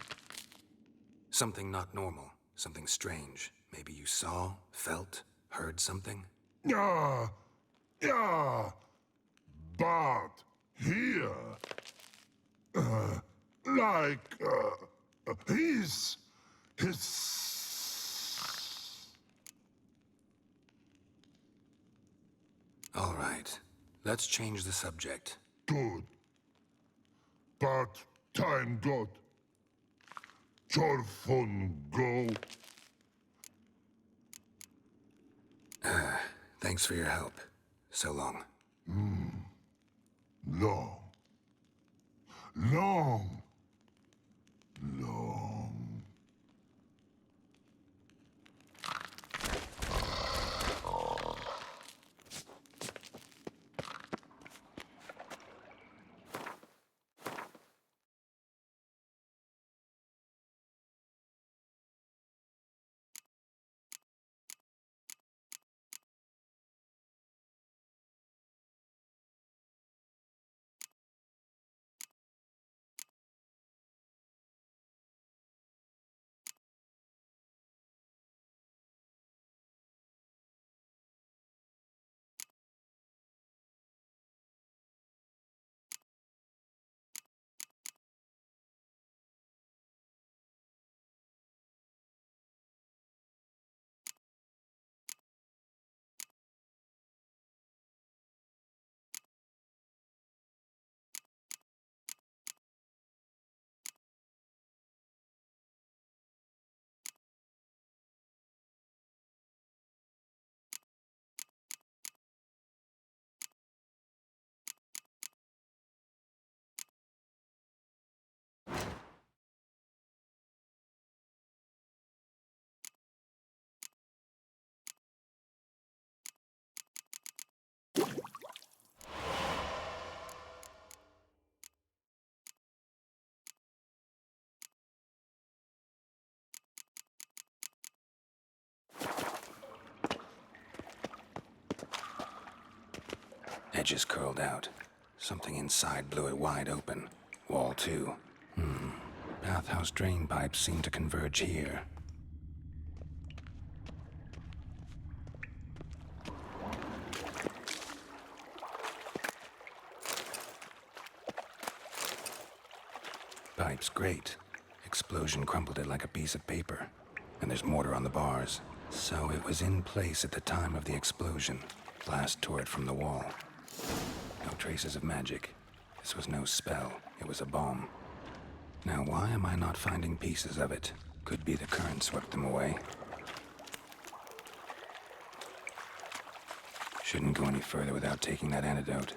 [SPEAKER 3] Something not normal. Something strange. Maybe you saw, felt, heard something?
[SPEAKER 20] Yeah. Yeah. But here. His.
[SPEAKER 3] All right. Let's change the subject.
[SPEAKER 20] Good. But time got. Jorfon go.
[SPEAKER 3] Thanks for your help. So long.
[SPEAKER 20] Long. Long. Long.
[SPEAKER 3] Edges curled out. Something inside blew it wide open. Wall too. Bathhouse drain pipes seem to converge here. Pipe's great. Explosion crumpled it like a piece of paper. And there's mortar on the bars. So it was in place at the time of the explosion. Blast tore it from the wall. No traces of magic. This was no spell. It was a bomb. Now why am I not finding pieces of it? Could be the current swept them away. Shouldn't go any further without taking that antidote.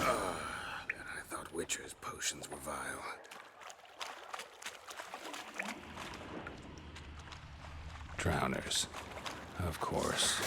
[SPEAKER 3] I thought Witcher's potions were vile. Drowners. Of course.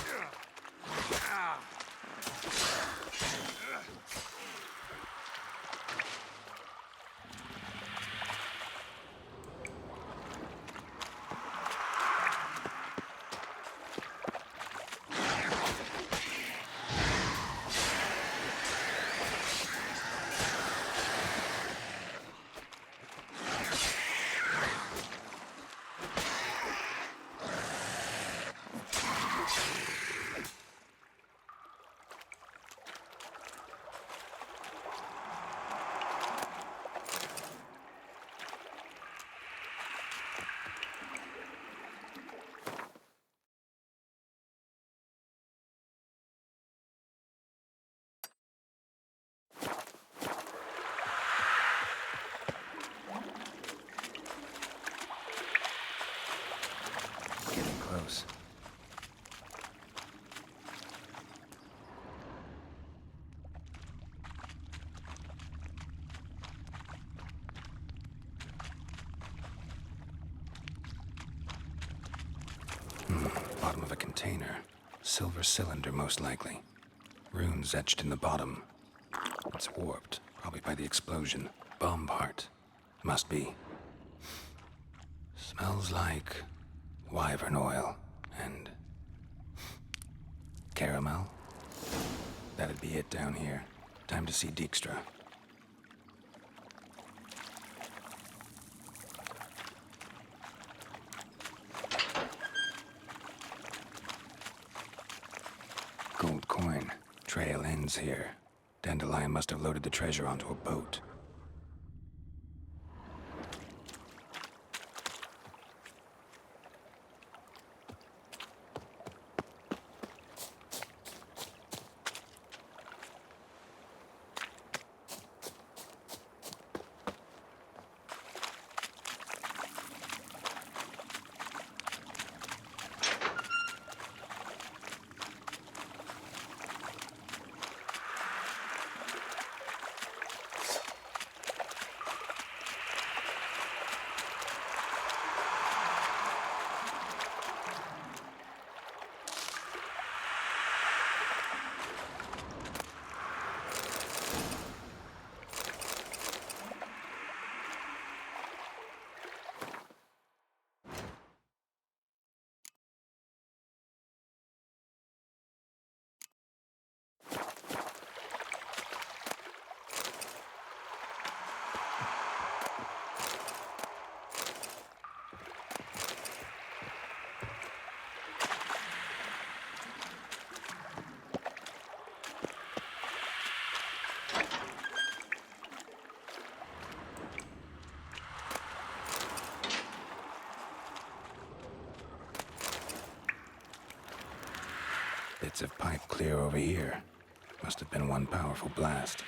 [SPEAKER 3] Getting close. Bottom of a container. Silver cylinder, most likely. Runes etched in the bottom. It's warped, probably by the explosion. Bomb part. Must be. Smells like wyvern oil and caramel. That'd be it down here. Time to see Dijkstra. Gold coin. Trail ends here. Dandelion must have loaded the treasure onto a boat. Bits of pipe clear over here. Must have been one powerful blast.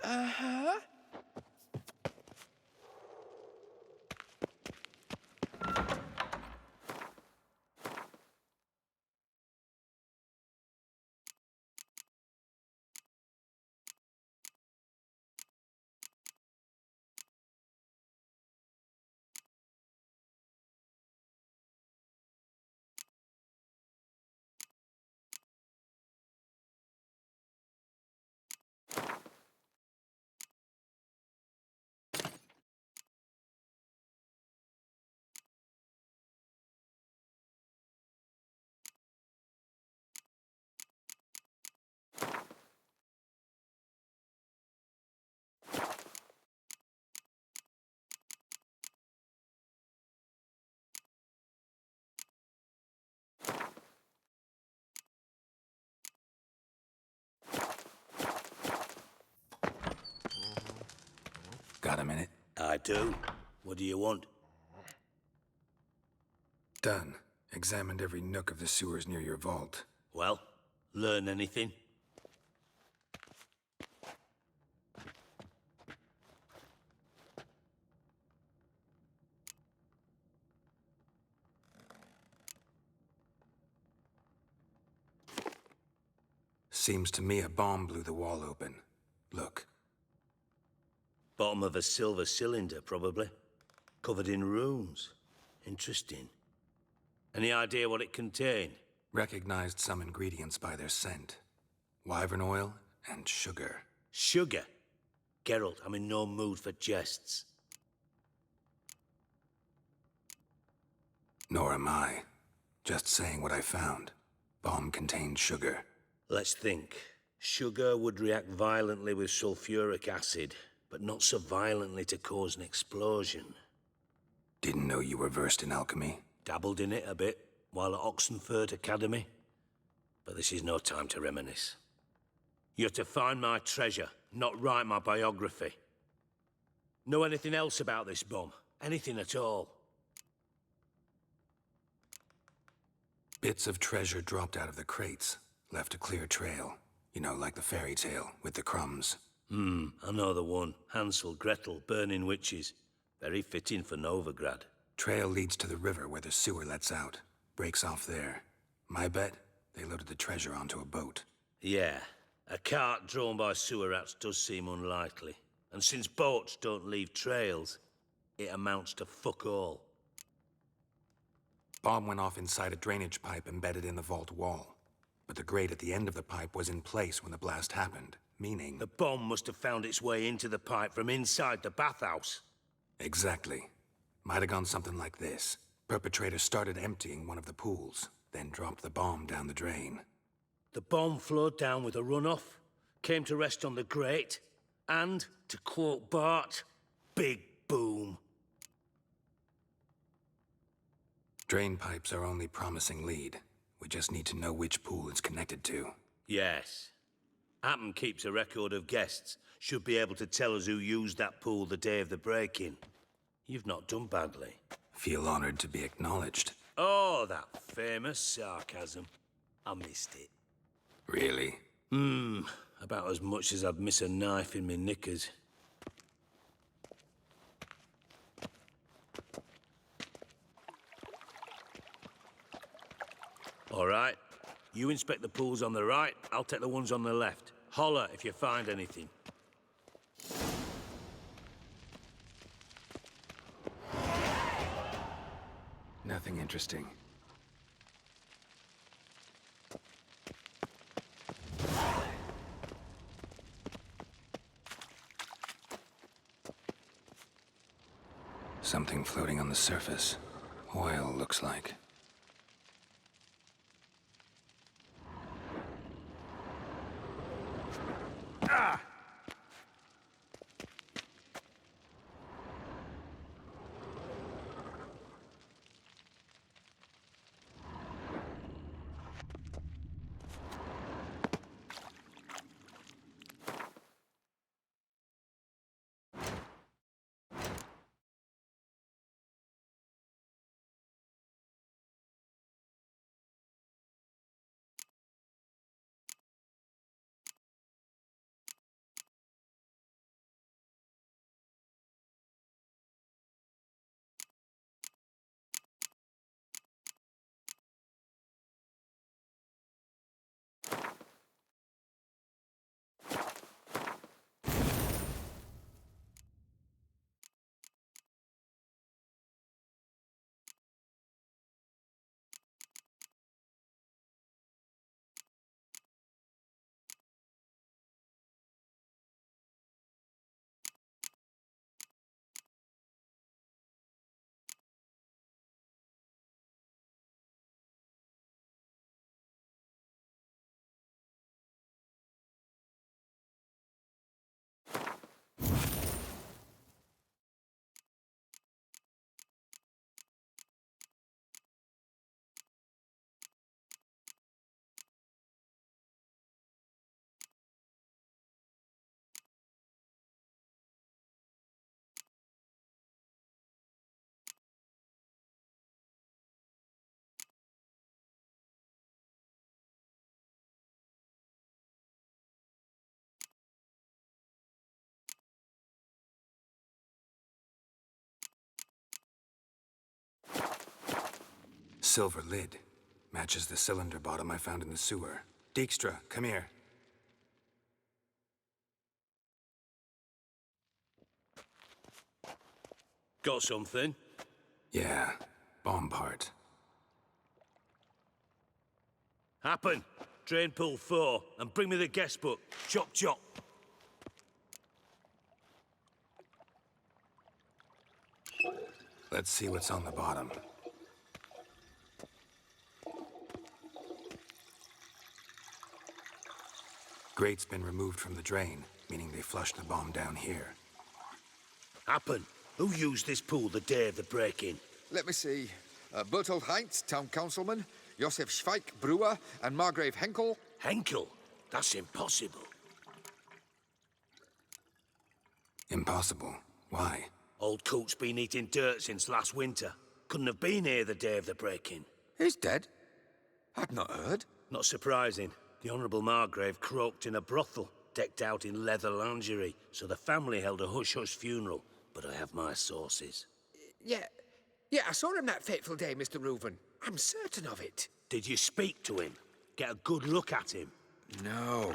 [SPEAKER 2] Uh-huh.
[SPEAKER 3] Got a minute?
[SPEAKER 15] I do. What do you want?
[SPEAKER 3] Done. Examined every nook of the sewers near your vault.
[SPEAKER 15] Well, learn anything?
[SPEAKER 3] Seems to me a bomb blew the wall open. Look.
[SPEAKER 15] Bottom of a silver cylinder, probably. Covered in runes. Interesting. Any idea what it contained?
[SPEAKER 3] Recognized some ingredients by their scent. Wyvern oil and sugar.
[SPEAKER 15] Sugar? Geralt, I'm in no mood for jests.
[SPEAKER 3] Nor am I. Just saying what I found. Bomb contained sugar.
[SPEAKER 15] Let's think. Sugar would react violently with sulfuric acid, but not so violently to cause an explosion.
[SPEAKER 3] Didn't know you were versed in alchemy.
[SPEAKER 15] Dabbled in it a bit while at Oxenford Academy. But this is no time to reminisce. You're to find my treasure, not write my biography. Know anything else about this bomb? Anything at all?
[SPEAKER 3] Bits of treasure dropped out of the crates. Left a clear trail. You know, like the fairy tale, with the crumbs.
[SPEAKER 15] I know the one. Hansel, Gretel, burning witches. Very fitting for Novigrad.
[SPEAKER 3] Trail leads to the river where the sewer lets out. Breaks off there. My bet, they loaded the treasure onto a boat.
[SPEAKER 15] Yeah. A cart drawn by sewer rats does seem unlikely. And since boats don't leave trails, it amounts to fuck all.
[SPEAKER 3] Bomb went off inside a drainage pipe embedded in the vault wall. But the grate at the end of the pipe was in place when the blast happened. Meaning?
[SPEAKER 15] The bomb must have found its way into the pipe from inside the bathhouse.
[SPEAKER 3] Exactly. Might have gone something like this. Perpetrator started emptying one of the pools, then dropped the bomb down the drain.
[SPEAKER 15] The bomb flowed down with a runoff, came to rest on the grate, and, to quote Bart, big boom.
[SPEAKER 3] Drain pipes are only promising lead. We just need to know which pool it's connected to.
[SPEAKER 15] Yes. Appen keeps a record of guests. Should be able to tell us who used that pool the day of the break-in. You've not done badly.
[SPEAKER 3] Feel honored to be acknowledged.
[SPEAKER 15] Oh, that famous sarcasm. I missed it.
[SPEAKER 3] Really?
[SPEAKER 15] About as much as I'd miss a knife in my knickers. All right. You inspect the pools on the right, I'll take the ones on the left. Holler if you find anything.
[SPEAKER 3] Nothing interesting. Something floating on the surface. Oil, looks like.
[SPEAKER 15] Ah!
[SPEAKER 3] Silver lid. Matches the cylinder bottom I found in the sewer. Dijkstra, come here.
[SPEAKER 15] Got something?
[SPEAKER 3] Yeah, bomb part.
[SPEAKER 15] Happen. Drain pool 4, and bring me the guest book. Chop chop.
[SPEAKER 3] Let's see what's on the bottom. Grate's been removed from the drain, meaning they flushed the bomb down here.
[SPEAKER 15] Happen. Who used this pool the day of the break-in?
[SPEAKER 10] Let me see. Bertold Heinz, town councilman, Josef Schweik, brewer, and Margrave Henkel.
[SPEAKER 15] Henkel? That's impossible.
[SPEAKER 3] Impossible. Why?
[SPEAKER 15] Old Coot's been eating dirt since last winter. Couldn't have been here the day of the break-in.
[SPEAKER 10] He's dead? I'd not heard.
[SPEAKER 15] Not surprising. The Honourable Margrave croaked in a brothel, decked out in leather lingerie, so the family held a hush-hush funeral. But I have my sources.
[SPEAKER 10] Yeah, I saw him that fateful day, Mr. Reuven. I'm certain of it.
[SPEAKER 15] Did you speak to him? Get a good look at him?
[SPEAKER 10] No.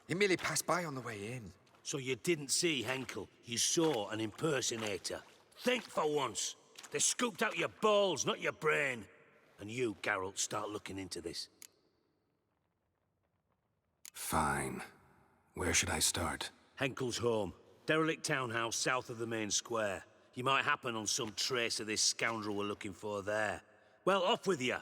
[SPEAKER 10] He merely passed by on the way in.
[SPEAKER 15] So you didn't see Henkel. You saw an impersonator. Think for once. They scooped out your balls, not your brain. And you, Geralt, start looking into this.
[SPEAKER 3] Fine. Where should I start?
[SPEAKER 15] Henkel's home. Derelict townhouse south of the main square. You might happen on some trace of this scoundrel we're looking for there. Well, off with you.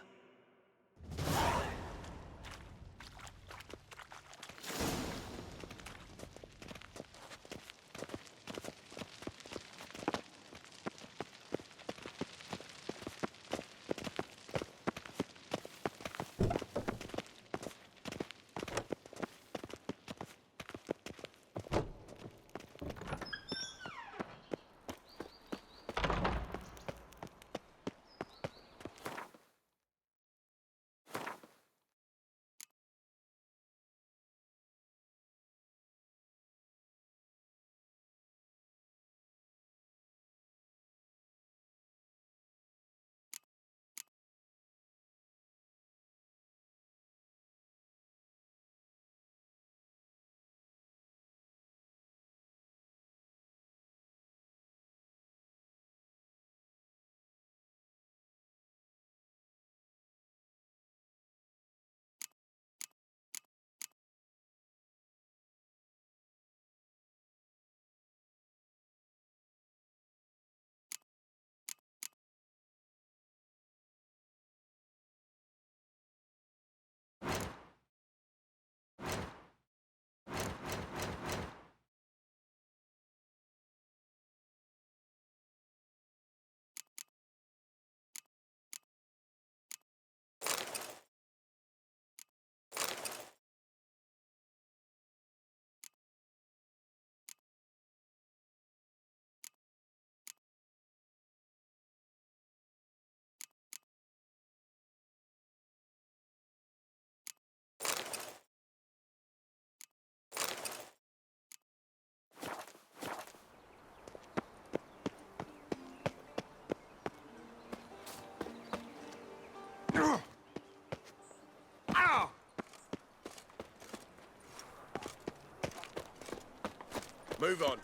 [SPEAKER 19] Move on.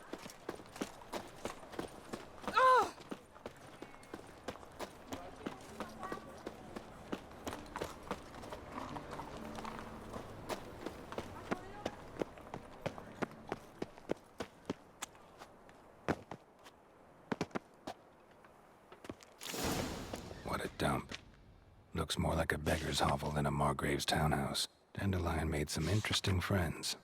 [SPEAKER 3] What a dump. Looks more like a beggar's hovel than a Margrave's townhouse. Dandelion made some interesting friends.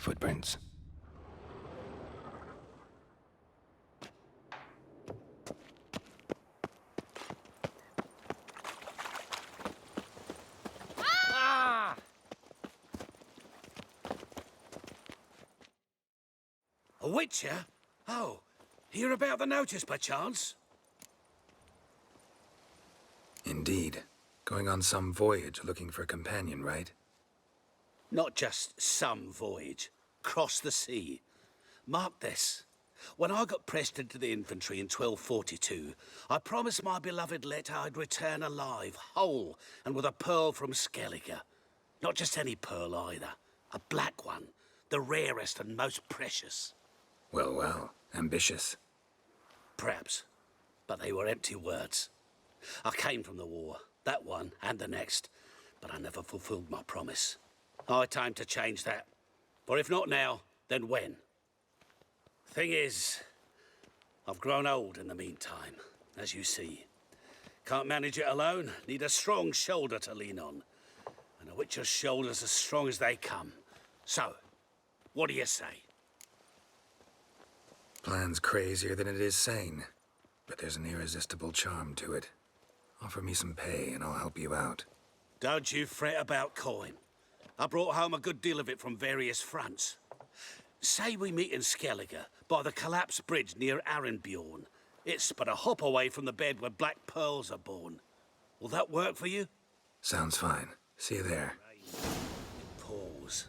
[SPEAKER 3] Footprints.
[SPEAKER 18] A witcher? Oh, hear about the notice, perchance?
[SPEAKER 3] Indeed. Going on some voyage looking for a companion, right?
[SPEAKER 18] Not just some voyage. Cross the sea. Mark this. When I got pressed into the infantry in 1242, I promised my beloved Let I'd return alive, whole, and with a pearl from Skellige. Not just any pearl either. A black one. The rarest and most precious.
[SPEAKER 3] Well, well. Ambitious.
[SPEAKER 18] Perhaps. But they were empty words. I came from the war. That one and the next. But I never fulfilled my promise. High time to change that. For if not now, then when? Thing is, I've grown old in the meantime, as you see. Can't manage it alone, need a strong shoulder to lean on. And a witcher's shoulder's as strong as they come. So, what do you say?
[SPEAKER 3] Plan's crazier than it is sane. But there's an irresistible charm to it. Offer me some pay and I'll help you out.
[SPEAKER 18] Don't you fret about coin. I brought home a good deal of it from various fronts. Say we meet in Skellige, by the collapsed bridge near Arenbjorn. It's but a hop away from the bed where black pearls are born. Will that work for you?
[SPEAKER 3] Sounds fine. See you there.
[SPEAKER 18] Pause.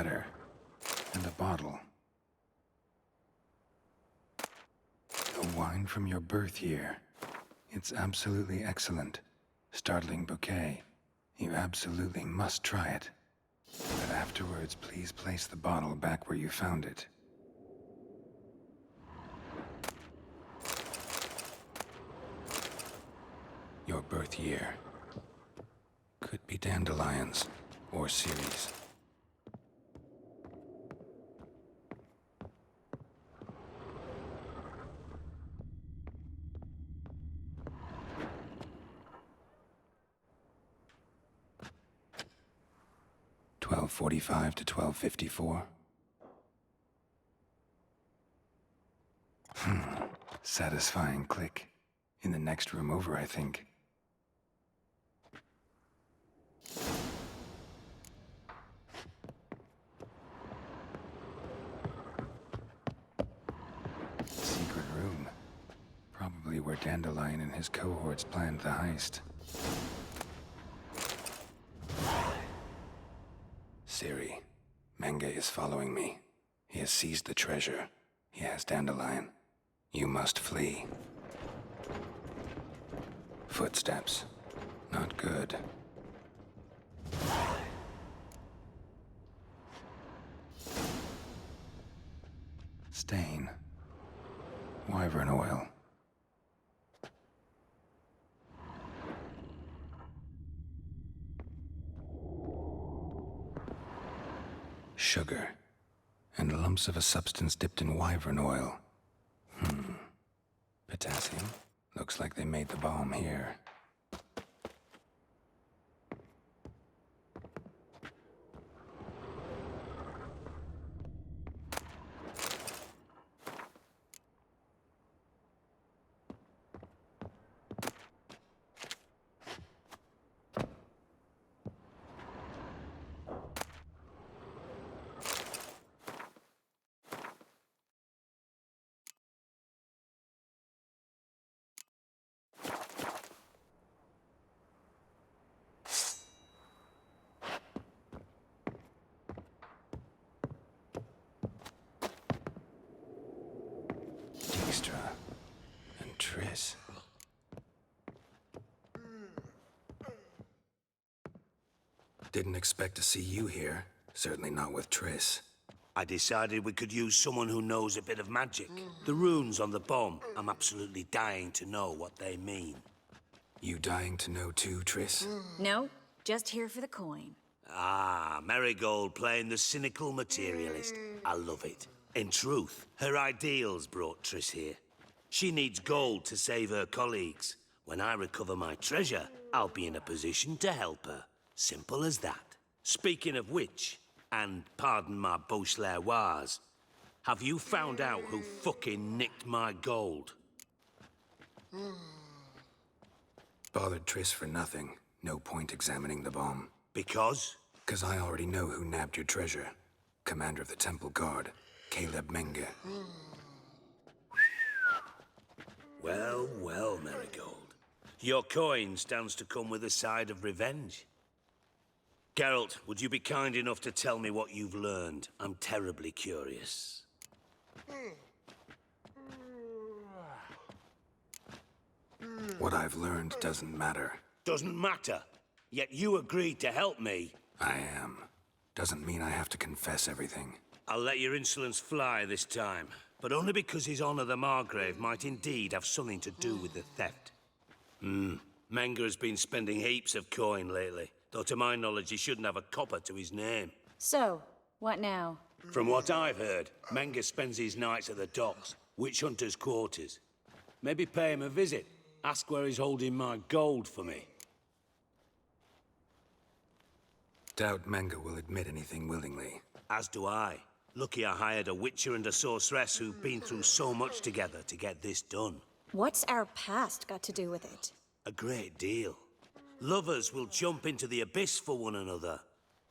[SPEAKER 3] better. And a bottle. A wine from your birth year. It's absolutely excellent. Startling bouquet. You absolutely must try it. But afterwards, please place the bottle back where you found it. Your birth year. Could be dandelions or Ceres. $12:45 to $12:54. Satisfying click. In the next room over, I think. Secret room. Probably where Dandelion and his cohorts planned the heist. Siri, Menge is following me. He has seized the treasure. He has Dandelion. You must flee. Footsteps. Not good. Stain. Wyvern oil. Sugar. And lumps of a substance dipped in wyvern oil. Potassium. Looks like they made the bomb here. And Triss. Didn't expect to see you here. Certainly not with Triss.
[SPEAKER 15] I decided we could use someone who knows a bit of magic. The runes on the bomb, I'm absolutely dying to know what they mean.
[SPEAKER 3] You dying to know too, Triss?
[SPEAKER 7] No, just here for the coin.
[SPEAKER 15] Ah, Marigold playing the cynical materialist. I love it. In truth, her ideals brought Triss here. She needs gold to save her colleagues. When I recover my treasure, I'll be in a position to help her. Simple as that. Speaking of which, and pardon my Beauclervois, have you found out who fucking nicked my gold?
[SPEAKER 3] Bothered Triss for nothing. No point examining the bomb.
[SPEAKER 15] Because?
[SPEAKER 3] 'Cause I already know who nabbed your treasure. Commander of the Temple Guard, Caleb Menge.
[SPEAKER 15] Well, well, Marigold. Your coin stands to come with a side of revenge. Geralt, would you be kind enough to tell me what you've learned? I'm terribly curious.
[SPEAKER 3] What I've learned doesn't matter.
[SPEAKER 15] Doesn't matter? Yet you agreed to help me.
[SPEAKER 3] I am. Doesn't mean I have to confess everything.
[SPEAKER 15] I'll let your insolence fly this time, but only because His Honor the Margrave might indeed have something to do with the theft. Menge has been spending heaps of coin lately, though to my knowledge he shouldn't have a copper to his name.
[SPEAKER 7] So, what now?
[SPEAKER 15] From what I've heard, Menge spends his nights at the docks, witch hunters' quarters. Maybe pay him a visit. Ask where he's holding my gold for me.
[SPEAKER 3] Doubt Menge will admit anything willingly.
[SPEAKER 15] As do I. Lucky I hired a witcher and a sorceress who've been through so much together to get this done.
[SPEAKER 7] What's our past got to do with it?
[SPEAKER 15] A great deal. Lovers will jump into the abyss for one another.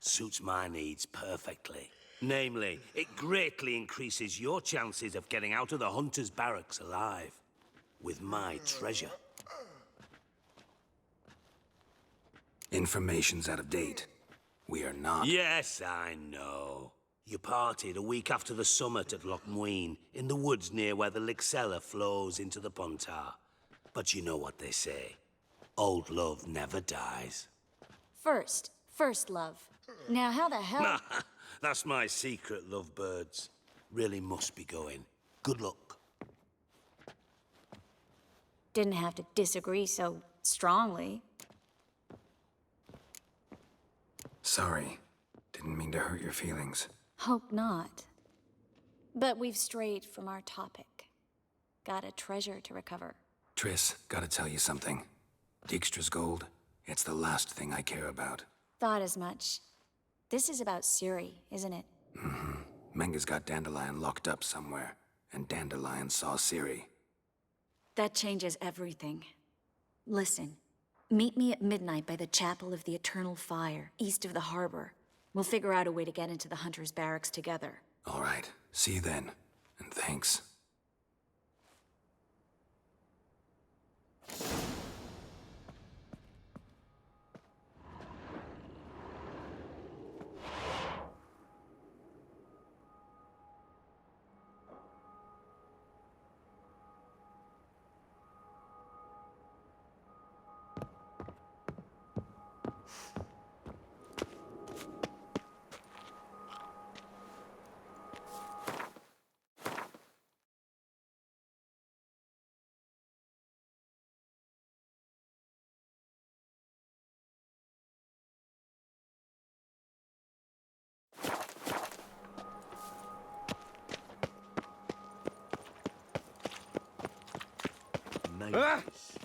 [SPEAKER 15] Suits my needs perfectly. Namely, it greatly increases your chances of getting out of the hunter's barracks alive. With my treasure.
[SPEAKER 3] Information's out of date. We are not...
[SPEAKER 15] Yes, I know. You parted a week after the summit at Loch Muine, in the woods near where the Lixella flows into the Pontar. But you know what they say. Old love never dies.
[SPEAKER 7] First love. Now, how the hell...
[SPEAKER 15] Nah, that's my secret, lovebirds. Really must be going. Good luck.
[SPEAKER 7] Didn't have to disagree so strongly.
[SPEAKER 3] Sorry. Didn't mean to hurt your feelings.
[SPEAKER 7] Hope not. But we've strayed from our topic. Got a treasure to recover.
[SPEAKER 3] Triss, gotta tell you something. Dijkstra's gold, it's the last thing I care about.
[SPEAKER 7] Thought as much. This is about Ciri, isn't it?
[SPEAKER 3] Mm-hmm. Menga's got Dandelion locked up somewhere, and Dandelion saw Ciri.
[SPEAKER 7] That changes everything. Listen, meet me at midnight by the Chapel of the Eternal Fire, east of the harbor. We'll figure out a way to get into the Hunter's barracks together.
[SPEAKER 3] All right, see you then, and thanks.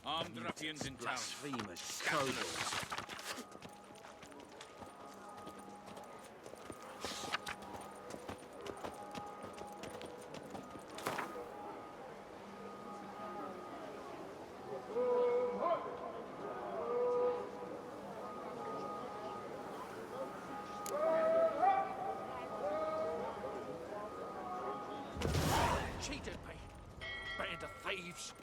[SPEAKER 10] Armed ruffians in town.
[SPEAKER 14] Blasphemous kobolds.
[SPEAKER 10] Cheated me. Band of thieves.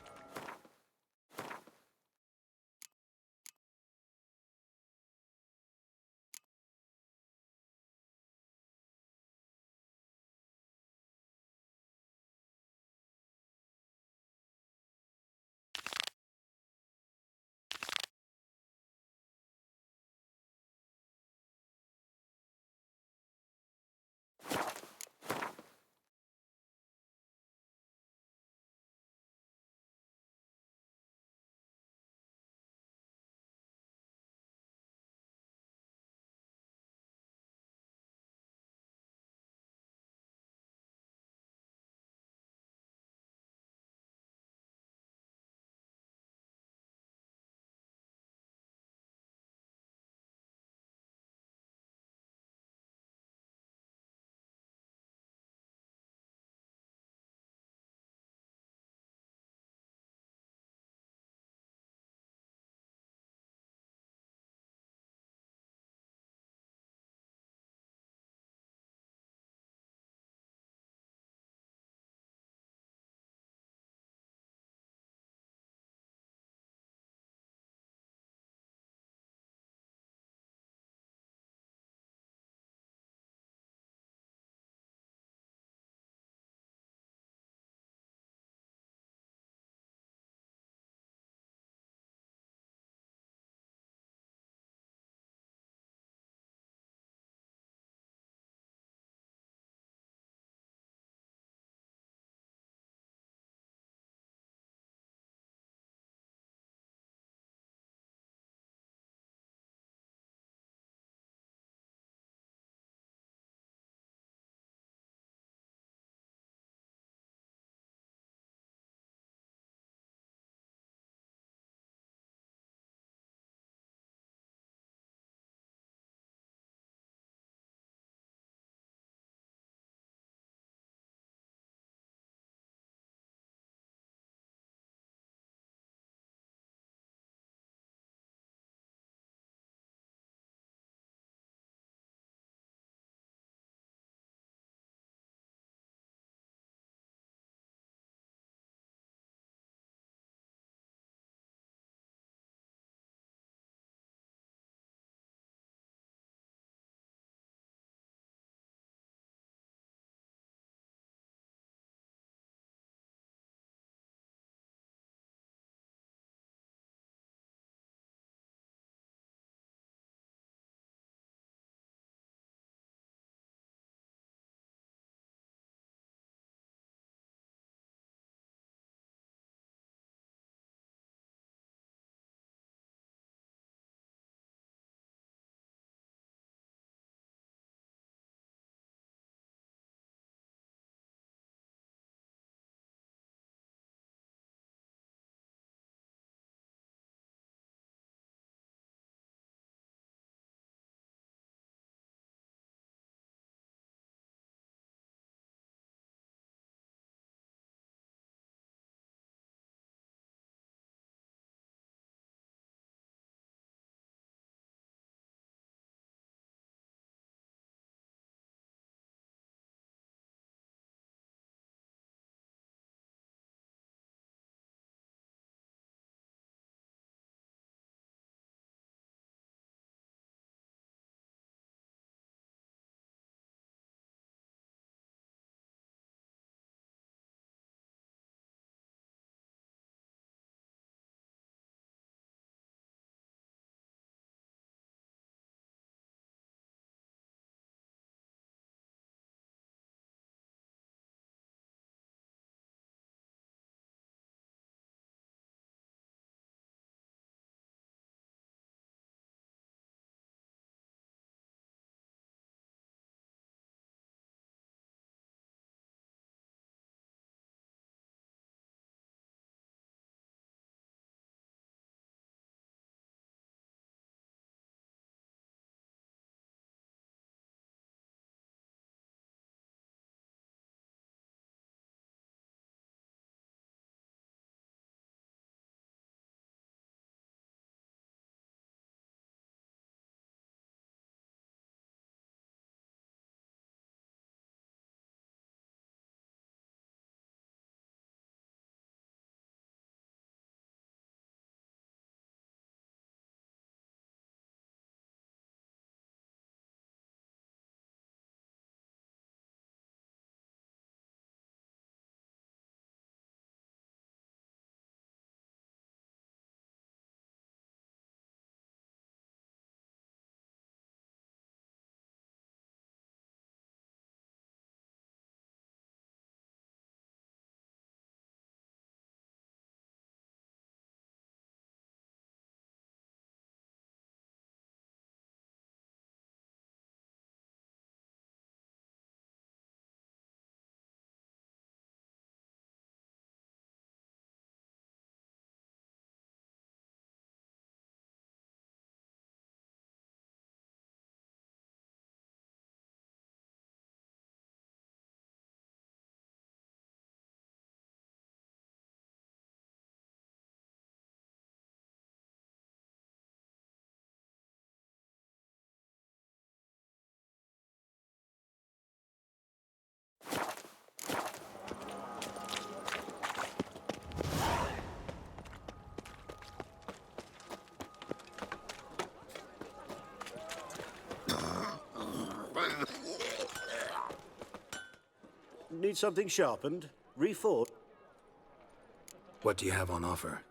[SPEAKER 14] Need something sharpened? Refought?
[SPEAKER 3] What do you have on offer?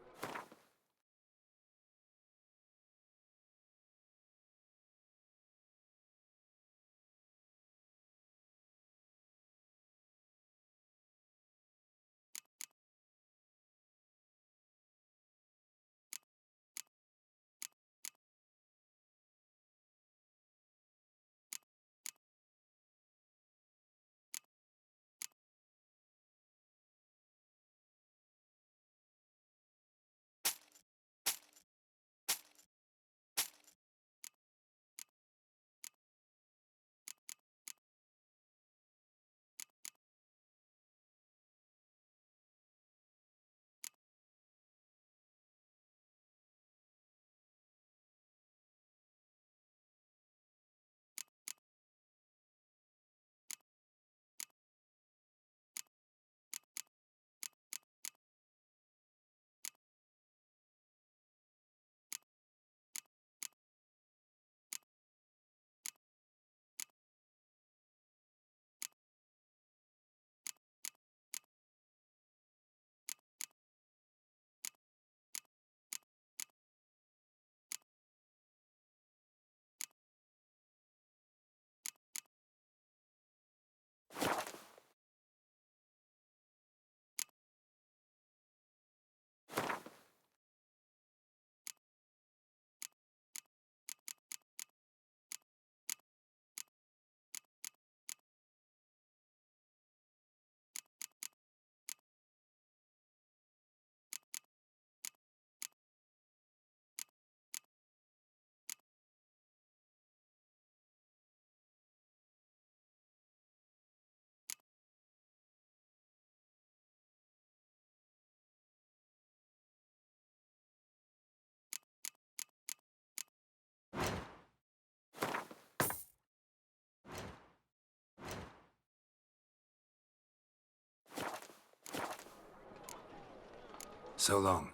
[SPEAKER 3] So long.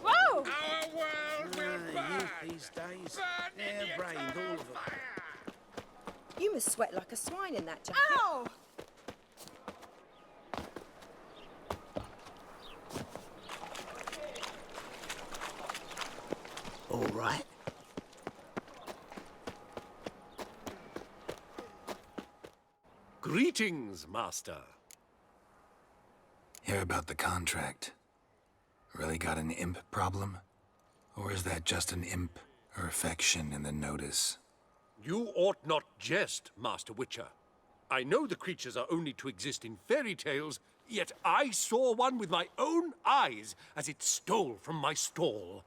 [SPEAKER 13] Whoa!
[SPEAKER 18] Our world will burn!
[SPEAKER 2] Youth these days, hair-brained, all of them.
[SPEAKER 12] You must sweat like a swine in that jacket.
[SPEAKER 13] Ow!
[SPEAKER 2] All right.
[SPEAKER 21] Greetings, Master.
[SPEAKER 3] Hear about the contract. Really got an imp problem? Or is that just an imp or affection in the notice?
[SPEAKER 21] You ought not jest, Master Witcher. I know the creatures are only to exist in fairy tales, yet I saw one with my own eyes as it stole from my stall.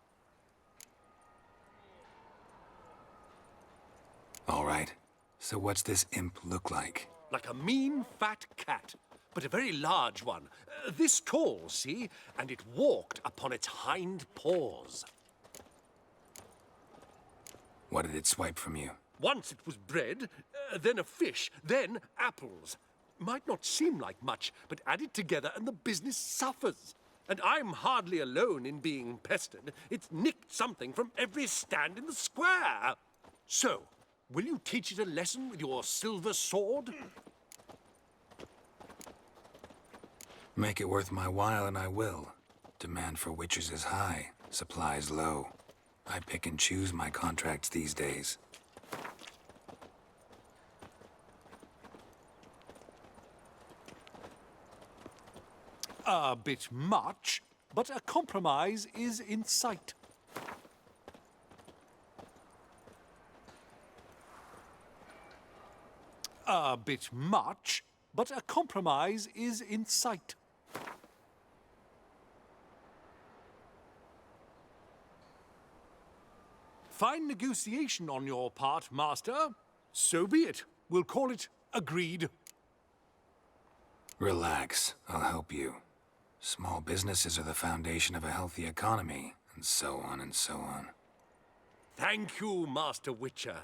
[SPEAKER 3] All right. So what's this imp look like?
[SPEAKER 21] Like a mean, fat cat, but a very large one. This tall, see? And it walked upon its hind paws.
[SPEAKER 3] What did it swipe from you?
[SPEAKER 21] Once it was bread, then a fish, then apples. Might not seem like much, but add it together and the business suffers. And I'm hardly alone in being pestered. It's nicked something from every stand in the square. So, will you teach it a lesson with your silver sword?
[SPEAKER 3] Make it worth my while and I will. Demand for witches is high, supplies low. I pick and choose my contracts these days.
[SPEAKER 21] A bit much, but a compromise is in sight. A bit much, but a compromise is in sight. Fine negotiation on your part, Master. So be it. We'll call it agreed.
[SPEAKER 3] Relax, I'll help you. Small businesses are the foundation of a healthy economy, and so on and so on.
[SPEAKER 21] Thank you, Master Witcher.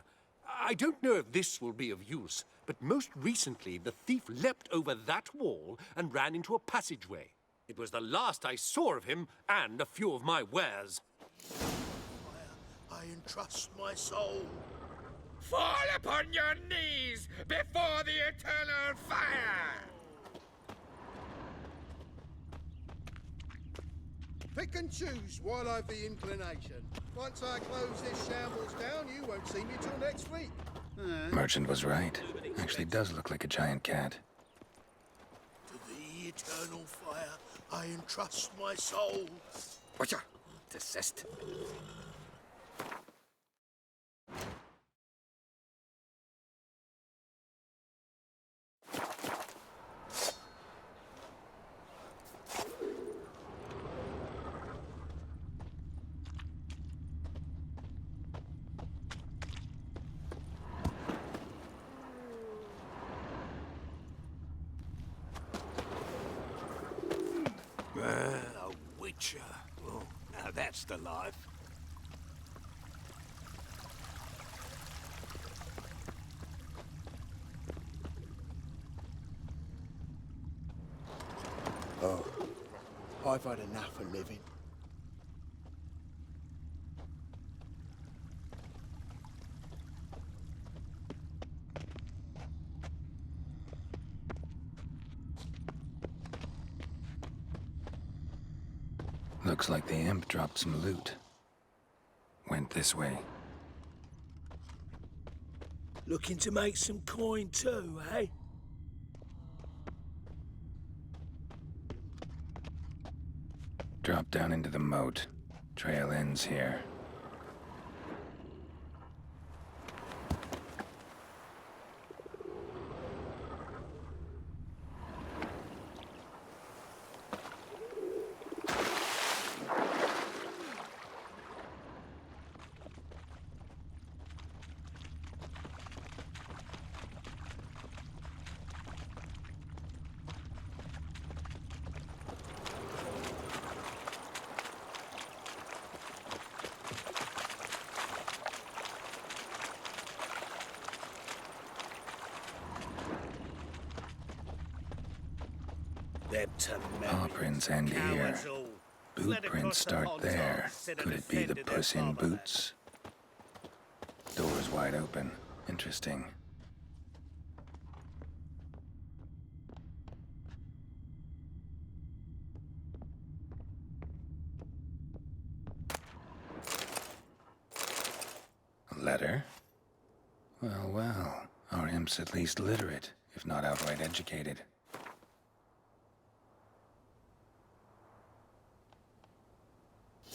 [SPEAKER 21] I don't know if this will be of use, but most recently the thief leapt over that wall and ran into a passageway. It was the last I saw of him and a few of my wares.
[SPEAKER 18] I entrust my soul.
[SPEAKER 10] Fall upon your knees before the eternal fire!
[SPEAKER 6] Pick and choose while I've the inclination. Once I close this shambles down, you won't see me till next week.
[SPEAKER 3] Merchant was right. Actually does look like a giant cat.
[SPEAKER 18] To the eternal fire, I entrust my soul.
[SPEAKER 10] Watcha! Desist.
[SPEAKER 18] A witcher. Oh, now that's the life. Oh, I've had enough of living.
[SPEAKER 3] Looks like the imp dropped some loot. Went this way.
[SPEAKER 18] Looking to make some coin too, eh?
[SPEAKER 3] Drop down into the moat. Trail ends here. Paw prints end here. Boot prints start there. Could it be the Puss in Boots? Door's wide open. Interesting. A letter? Well, well. Our imp's at least literate, if not outright educated.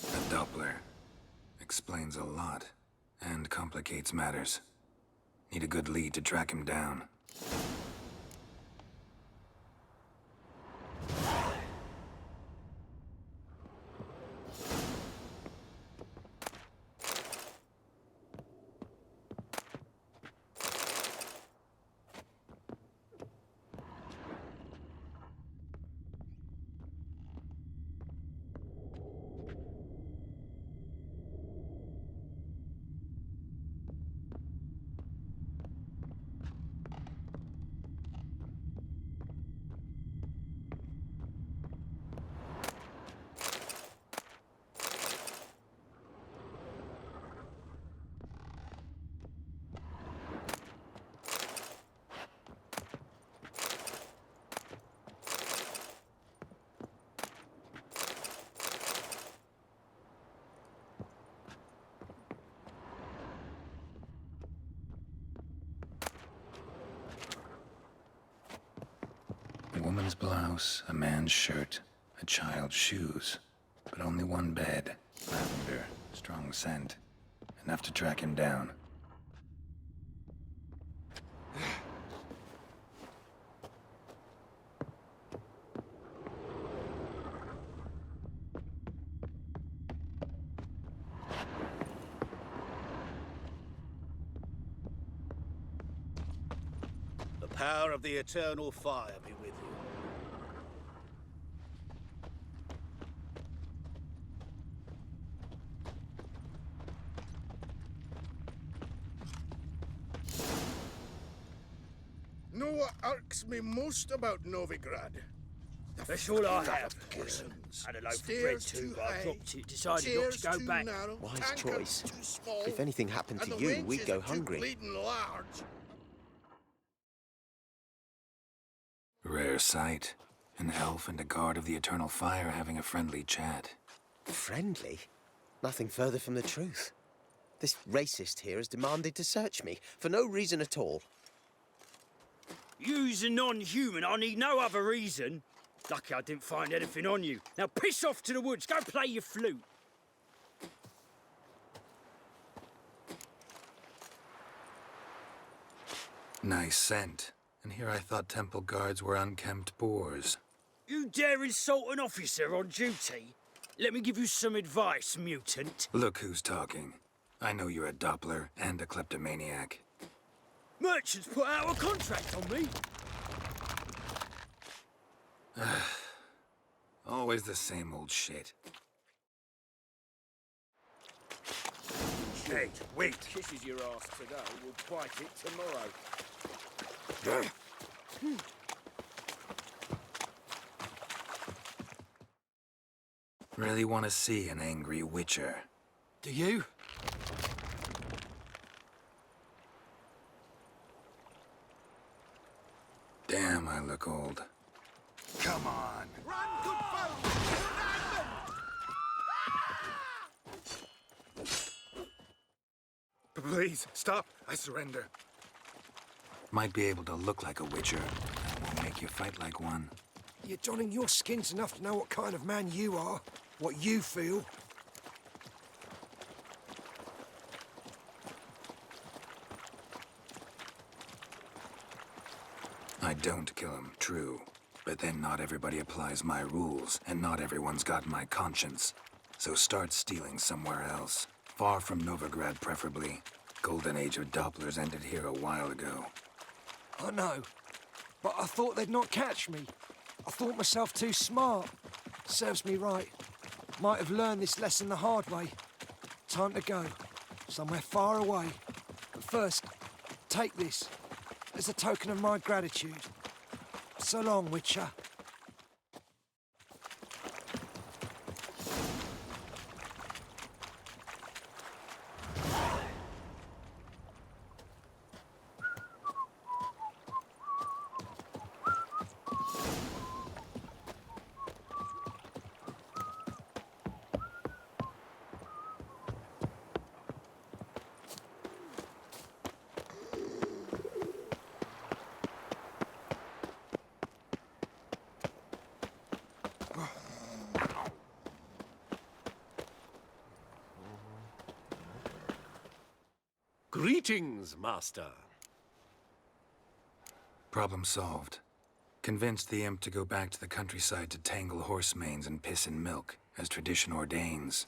[SPEAKER 3] A Doppler. Explains a lot, and complicates matters. Need a good lead to track him down. A woman's blouse, a man's shirt, a child's shoes. But only one bed. Lavender, strong scent. Enough to track him down.
[SPEAKER 18] The power of the eternal fire be with you.
[SPEAKER 6] Know what irks me most about Novigrad?
[SPEAKER 4] That's all I have.
[SPEAKER 6] Kissins.
[SPEAKER 4] Had a loaf of bread too, but I dropped it. Decided not to go back.
[SPEAKER 22] Wise choice. If anything happened to you, we'd go hungry.
[SPEAKER 3] Rare sight. An elf and a guard of the Eternal Fire having a friendly chat.
[SPEAKER 22] Friendly? Nothing further from the truth. This racist here has demanded to search me, for no reason at all.
[SPEAKER 4] You's a non-human. I need no other reason. Lucky I didn't find anything on you. Now piss off to the woods. Go play your flute.
[SPEAKER 3] Nice scent. And here I thought temple guards were unkempt boors.
[SPEAKER 4] You dare insult an officer on duty? Let me give you some advice, mutant.
[SPEAKER 3] Look who's talking. I know you're a Doppler and a kleptomaniac.
[SPEAKER 4] Merchants put out a contract on me.
[SPEAKER 3] Always the same old shit.
[SPEAKER 4] Hey, wait. Kisses your ass today, we'll bite it tomorrow.
[SPEAKER 3] Really want to see an angry witcher.
[SPEAKER 21] Do you?
[SPEAKER 3] Damn, I look old.
[SPEAKER 6] Come on. Run, good folk!
[SPEAKER 23] Please, stop. I surrender.
[SPEAKER 3] Might be able to look like a witcher. Won't make you fight like one.
[SPEAKER 2] You're donning your skins enough to know what kind of man you are, what you feel.
[SPEAKER 3] I don't kill him, true. But then not everybody applies my rules, and not everyone's got my conscience. So start stealing somewhere else. Far from Novigrad, preferably. Golden age of Dopplers ended here a while ago.
[SPEAKER 2] I know, but I thought they'd not catch me. I thought myself too smart. Serves me right. Might have learned this lesson the hard way. Time to go. Somewhere far away. But first, take this as a token of my gratitude. So long, Witcher.
[SPEAKER 21] Greetings, Master.
[SPEAKER 3] Problem solved. Convinced the imp to go back to the countryside to tangle horse manes and piss in milk, as tradition ordains.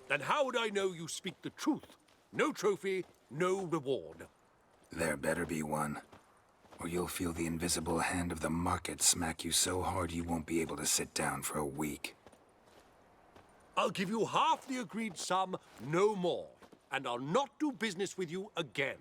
[SPEAKER 21] Then how would I know you speak the truth? No trophy, no reward.
[SPEAKER 3] There better be one. Or you'll feel the invisible hand of the market smack you so hard you won't be able to sit down for a week.
[SPEAKER 21] I'll give you half the agreed sum, no more. And I'll not do business with you again.